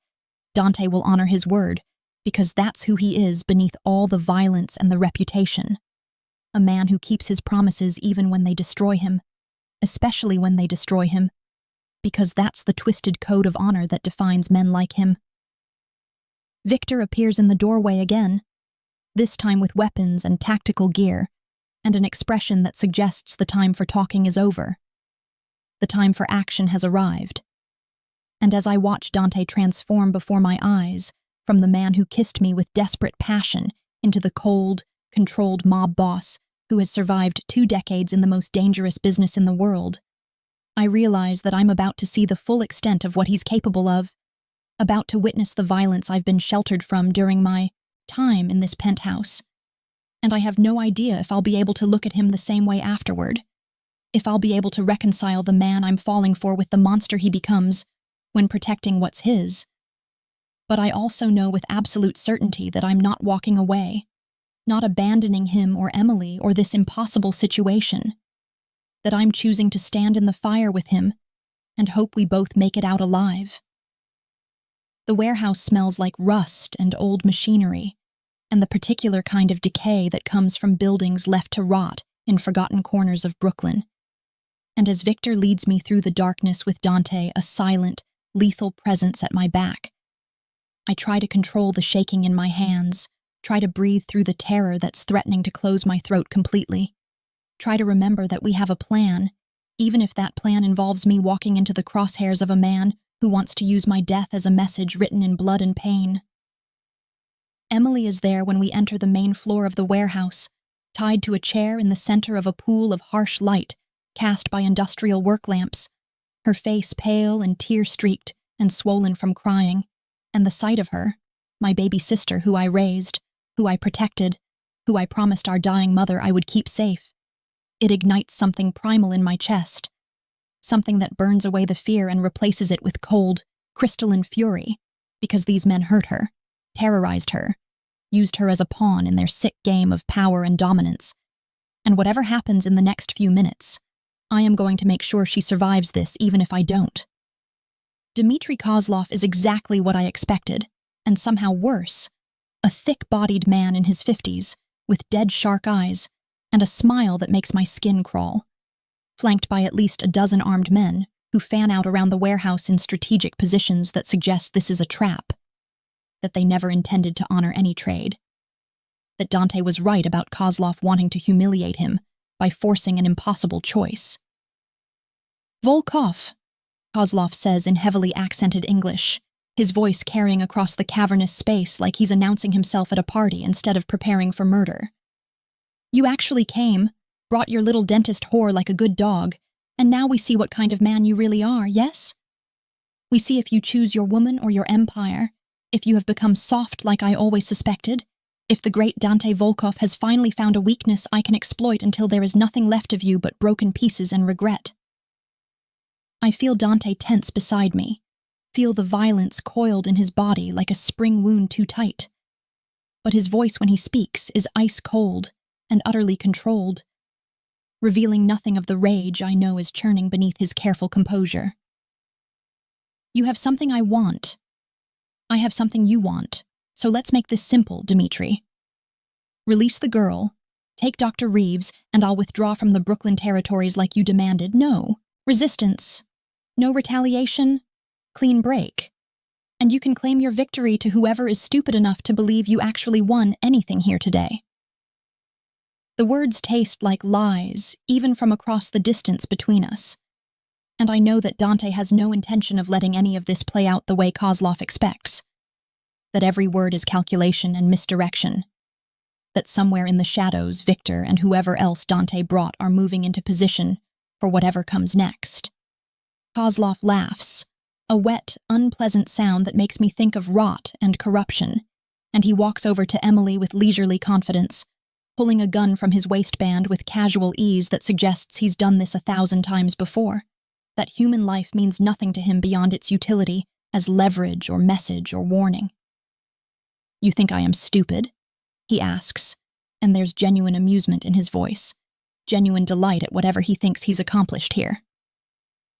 Dante will honor his word, because that's who he is beneath all the violence and the reputation. A man who keeps his promises even when they destroy him, especially when they destroy him, because that's the twisted code of honor that defines men like him. Victor appears in the doorway again, this time with weapons and tactical gear, and an expression that suggests the time for talking is over. The time for action has arrived. And as I watch Dante transform before my eyes, from the man who kissed me with desperate passion into the cold, controlled mob boss who has survived 2 decades in the most dangerous business in the world, I realize that I'm about to see the full extent of what he's capable of, about to witness the violence I've been sheltered from during my time in this penthouse. And I have no idea if I'll be able to look at him the same way afterward, if I'll be able to reconcile the man I'm falling for with the monster he becomes when protecting what's his. But I also know with absolute certainty that I'm not walking away, not abandoning him or Emily or this impossible situation, that I'm choosing to stand in the fire with him and hope we both make it out alive. The warehouse smells like rust and old machinery, and the particular kind of decay that comes from buildings left to rot in forgotten corners of Brooklyn. And as Victor leads me through the darkness with Dante, a silent, lethal presence at my back, I try to control the shaking in my hands, try to breathe through the terror that's threatening to close my throat completely. Try to remember that we have a plan, even if that plan involves me walking into the crosshairs of a man who wants to use my death as a message written in blood and pain. Emily is there when we enter the main floor of the warehouse, tied to a chair in the center of a pool of harsh light cast by industrial work lamps, her face pale and tear-streaked and swollen from crying, and the sight of her, my baby sister who I raised, who I protected, who I promised our dying mother I would keep safe. It ignites something primal in my chest, something that burns away the fear and replaces it with cold, crystalline fury, because these men hurt her, terrorized her, used her as a pawn in their sick game of power and dominance. And whatever happens in the next few minutes, I am going to make sure she survives this even if I don't. Dmitry Kozlov is exactly what I expected, and somehow worse. A thick-bodied man in his 50s, with dead shark eyes, and a smile that makes my skin crawl, flanked by at least a dozen armed men who fan out around the warehouse in strategic positions that suggest this is a trap, that they never intended to honor any trade, that Dante was right about Kozlov wanting to humiliate him by forcing an impossible choice. "Volkov," Kozlov says in heavily accented English, his voice carrying across the cavernous space like he's announcing himself at a party instead of preparing for murder. "You actually came, brought your little dentist whore like a good dog, and now we see what kind of man you really are, yes? We see if you choose your woman or your empire, if you have become soft like I always suspected, if the great Dante Volkov has finally found a weakness I can exploit until there is nothing left of you but broken pieces and regret." I feel Dante tense beside me, feel the violence coiled in his body like a spring wound too tight. But his voice when he speaks is ice cold and utterly controlled, revealing nothing of the rage I know is churning beneath his careful composure. "You have something I want. I have something you want, so let's make this simple, Dmitry. Release the girl, take Dr. Reeves, and I'll withdraw from the Brooklyn territories like you demanded. No resistance, no retaliation, clean break. And you can claim your victory to whoever is stupid enough to believe you actually won anything here today." The words taste like lies, even from across the distance between us. And I know that Dante has no intention of letting any of this play out the way Kozlov expects. That every word is calculation and misdirection. That somewhere in the shadows, Victor and whoever else Dante brought are moving into position for whatever comes next. Kozlov laughs, a wet, unpleasant sound that makes me think of rot and corruption, and he walks over to Emily with leisurely confidence, pulling a gun from his waistband with casual ease that suggests he's done this 1,000 times before, that human life means nothing to him beyond its utility as leverage or message or warning. "You think I am stupid?" he asks, and there's genuine amusement in his voice, genuine delight at whatever he thinks he's accomplished here.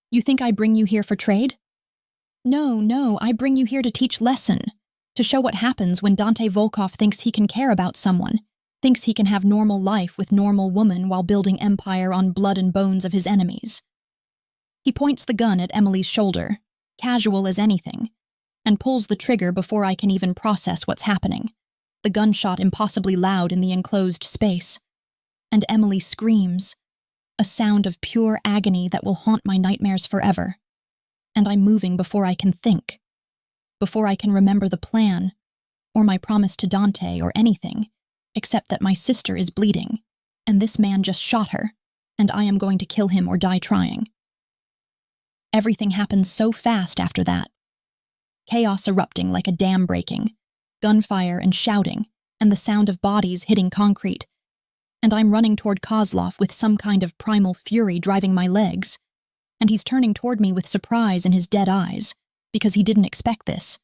"You think I bring you here for trade?" No, I bring you here to teach lesson, to show what happens when Dante Volkov thinks he can care about someone, thinks he can have normal life with normal woman while building empire on blood and bones of his enemies. He points the gun at Emily's shoulder, casual as anything, and pulls the trigger before I can even process what's happening, the gunshot impossibly loud in the enclosed space. And Emily screams, a sound of pure agony that will haunt my nightmares forever. And I'm moving before I can think, before I can remember the plan, or my promise to Dante or anything, except that my sister is bleeding, and this man just shot her, and I am going to kill him or die trying. Everything happens so fast after that. Chaos erupting like a dam breaking, gunfire and shouting, and the sound of bodies hitting concrete. And I'm running toward Kozlov with some kind of primal fury driving my legs, and he's turning toward me with surprise in his dead eyes, because he didn't expect this.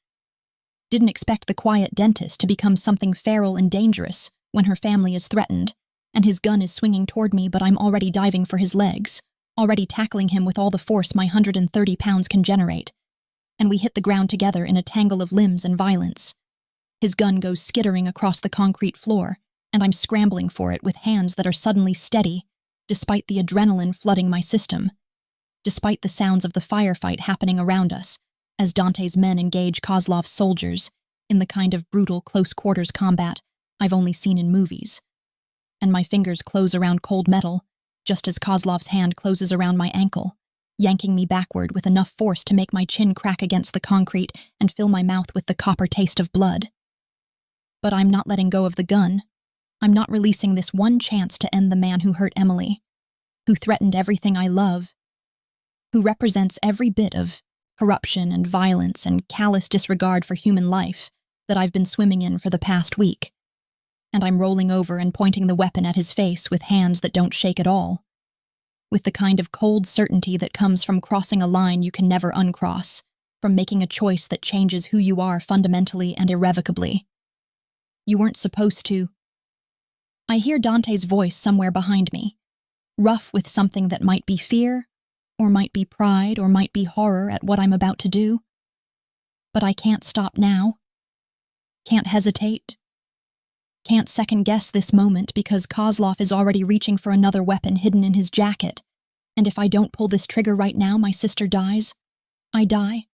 Didn't expect the quiet dentist to become something feral and dangerous when her family is threatened, and his gun is swinging toward me, but I'm already diving for his legs, already tackling him with all the force my 130 pounds can generate, and we hit the ground together in a tangle of limbs and violence. His gun goes skittering across the concrete floor, and I'm scrambling for it with hands that are suddenly steady, despite the adrenaline flooding my system, despite the sounds of the firefight happening around us, as Dante's men engage Kozlov's soldiers, in the kind of brutal close-quarters combat I've only seen in movies. And my fingers close around cold metal, just as Kozlov's hand closes around my ankle, yanking me backward with enough force to make my chin crack against the concrete and fill my mouth with the copper taste of blood. But I'm not letting go of the gun. I'm not releasing this one chance to end the man who hurt Emily, who threatened everything I love, who represents every bit of corruption and violence and callous disregard for human life that I've been swimming in for the past week. And I'm rolling over and pointing the weapon at his face with hands that don't shake at all, with the kind of cold certainty that comes from crossing a line you can never uncross, from making a choice that changes who you are fundamentally and irrevocably. You weren't supposed to. I hear Dante's voice somewhere behind me, rough with something that might be fear, or might be pride, or might be horror at what I'm about to do. But I can't stop now. Can't hesitate. Can't second-guess this moment because Kozlov is already reaching for another weapon hidden in his jacket, and if I don't pull this trigger right now, my sister dies. I die.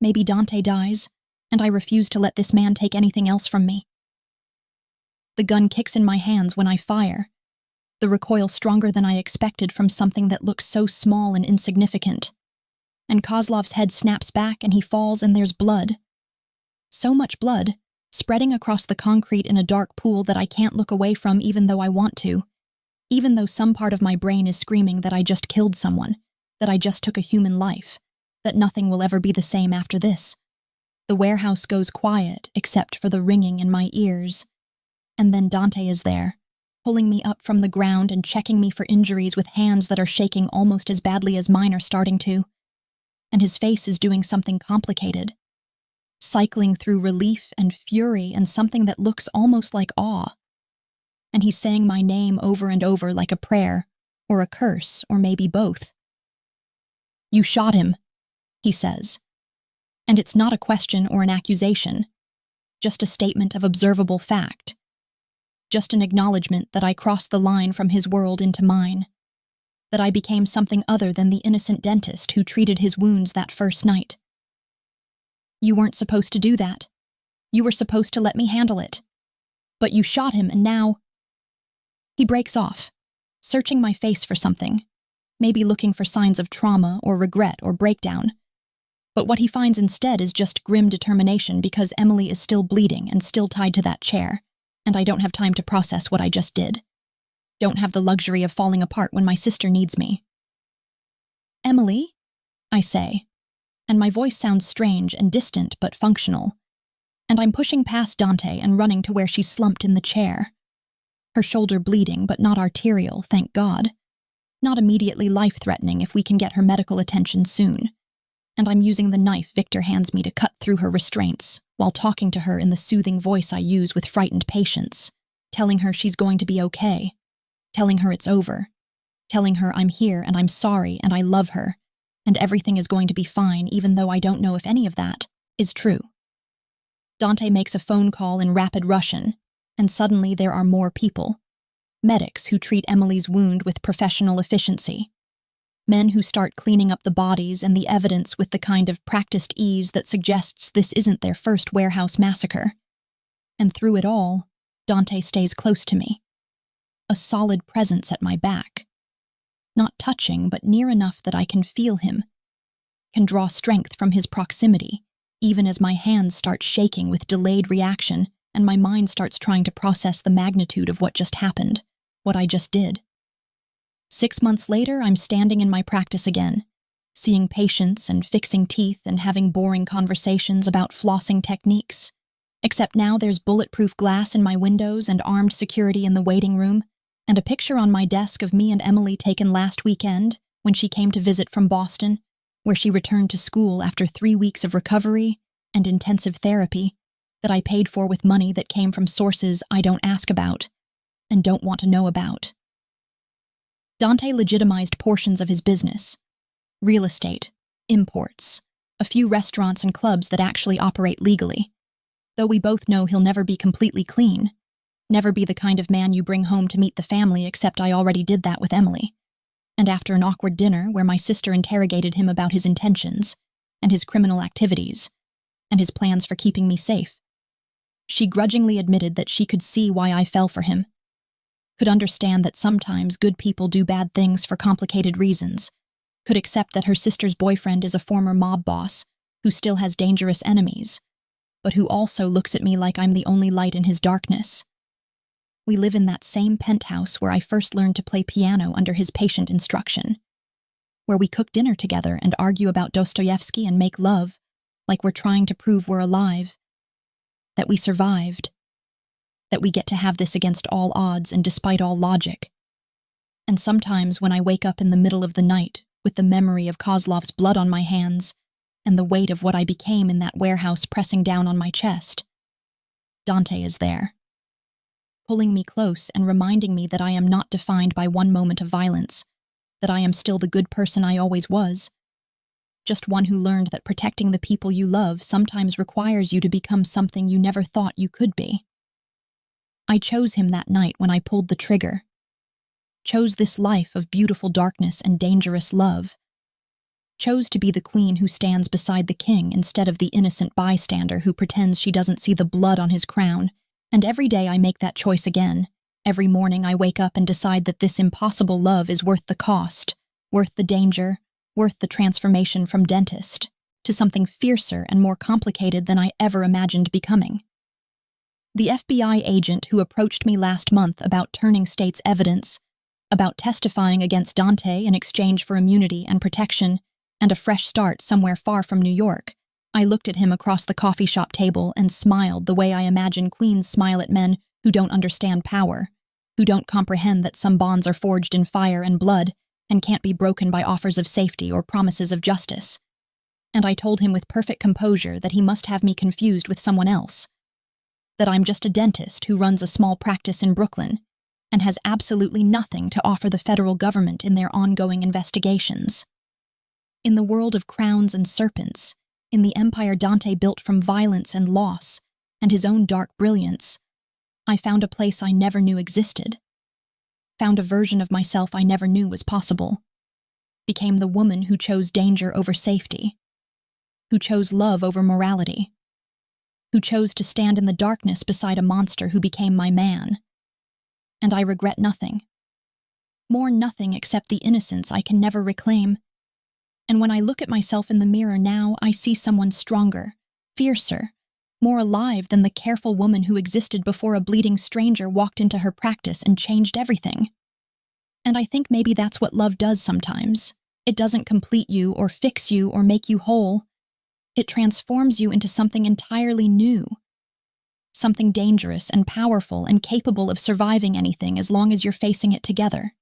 Maybe Dante dies, and I refuse to let this man take anything else from me. The gun kicks in my hands when I fire, the recoil stronger than I expected from something that looks so small and insignificant. And Kozlov's head snaps back and he falls and there's blood. So much blood, spreading across the concrete in a dark pool that I can't look away from even though I want to, even though some part of my brain is screaming that I just killed someone, that I just took a human life, that nothing will ever be the same after this. The warehouse goes quiet except for the ringing in my ears. And then Dante is there, pulling me up from the ground and checking me for injuries with hands that are shaking almost as badly as mine are starting to. And his face is doing something complicated, cycling through relief and fury and something that looks almost like awe. And he's saying my name over and over like a prayer, or a curse, or maybe both. "You shot him," he says. And it's not a question or an accusation, just a statement of observable fact. Just an acknowledgement that I crossed the line from his world into mine, that I became something other than the innocent dentist who treated his wounds that first night. "You weren't supposed to do that. You were supposed to let me handle it. But you shot him and now—" He breaks off, searching my face for something, maybe looking for signs of trauma or regret or breakdown. But what he finds instead is just grim determination because Emily is still bleeding and still tied to that chair, and I don't have time to process what I just did. Don't have the luxury of falling apart when my sister needs me. "Emily?" I say, and my voice sounds strange and distant but functional, and I'm pushing past Dante and running to where she's slumped in the chair. Her shoulder bleeding, but not arterial, thank God. Not immediately life-threatening if we can get her medical attention soon. And I'm using the knife Victor hands me to cut through her restraints, while talking to her in the soothing voice I use with frightened patience, telling her she's going to be okay, telling her it's over, telling her I'm here and I'm sorry and I love her, and everything is going to be fine even though I don't know if any of that is true. Dante makes a phone call in rapid Russian, and suddenly there are more people. Medics who treat Emily's wound with professional efficiency. Men who start cleaning up the bodies and the evidence with the kind of practiced ease that suggests this isn't their first warehouse massacre. And through it all, Dante stays close to me. A solid presence at my back. Not touching, but near enough that I can feel him. Can draw strength from his proximity, even as my hands start shaking with delayed reaction and my mind starts trying to process the magnitude of what just happened, what I just did. 6 months later, I'm standing in my practice again, seeing patients and fixing teeth and having boring conversations about flossing techniques. Except now there's bulletproof glass in my windows and armed security in the waiting room, and a picture on my desk of me and Emily taken last weekend when she came to visit from Boston, where she returned to school after 3 weeks of recovery and intensive therapy that I paid for with money that came from sources I don't ask about and don't want to know about. Dante legitimized portions of his business. Real estate, imports, a few restaurants and clubs that actually operate legally. Though we both know he'll never be completely clean. Never be the kind of man you bring home to meet the family, except I already did that with Emily. And after an awkward dinner where my sister interrogated him about his intentions, and his criminal activities, and his plans for keeping me safe, She grudgingly admitted that she could see why I fell for him, could understand that sometimes good people do bad things for complicated reasons, could accept that her sister's boyfriend is a former mob boss who still has dangerous enemies, but who also looks at me like I'm the only light in his darkness. We live in that same penthouse where I first learned to play piano under his patient instruction, where we cook dinner together and argue about Dostoevsky and make love like we're trying to prove we're alive, that we survived, that we get to have this against all odds and despite all logic. And sometimes when I wake up in the middle of the night with the memory of Kozlov's blood on my hands and the weight of what I became in that warehouse pressing down on my chest, Dante is there, pulling me close and reminding me that I am not defined by one moment of violence, that I am still the good person I always was, just one who learned that protecting the people you love sometimes requires you to become something you never thought you could be. I chose him that night when I pulled the trigger, chose this life of beautiful darkness and dangerous love, chose to be the queen who stands beside the king instead of the innocent bystander who pretends she doesn't see the blood on his crown. And every day I make that choice again. Every morning I wake up and decide that this impossible love is worth the cost, worth the danger, worth the transformation from dentist to something fiercer and more complicated than I ever imagined becoming. The FBI agent who approached me last month about turning state's evidence, about testifying against Dante in exchange for immunity and protection and a fresh start somewhere far from New York, I looked at him across the coffee shop table and smiled the way I imagine queens smile at men who don't understand power, who don't comprehend that some bonds are forged in fire and blood and can't be broken by offers of safety or promises of justice. And I told him with perfect composure that he must have me confused with someone else, that I'm just a dentist who runs a small practice in Brooklyn and has absolutely nothing to offer the federal government in their ongoing investigations. In the world of crowns and serpents, in the empire Dante built from violence and loss and his own dark brilliance, I found a place I never knew existed, found a version of myself I never knew was possible, became the woman who chose danger over safety, who chose love over morality, who chose to stand in the darkness beside a monster who became my man. And I regret nothing. More nothing except the innocence I can never reclaim. And when I look at myself in the mirror now, I see someone stronger, fiercer, more alive than the careful woman who existed before a bleeding stranger walked into her practice and changed everything. And I think maybe that's what love does sometimes. It doesn't complete you or fix you or make you whole. It transforms you into something entirely new, something dangerous and powerful and capable of surviving anything as long as you're facing it together.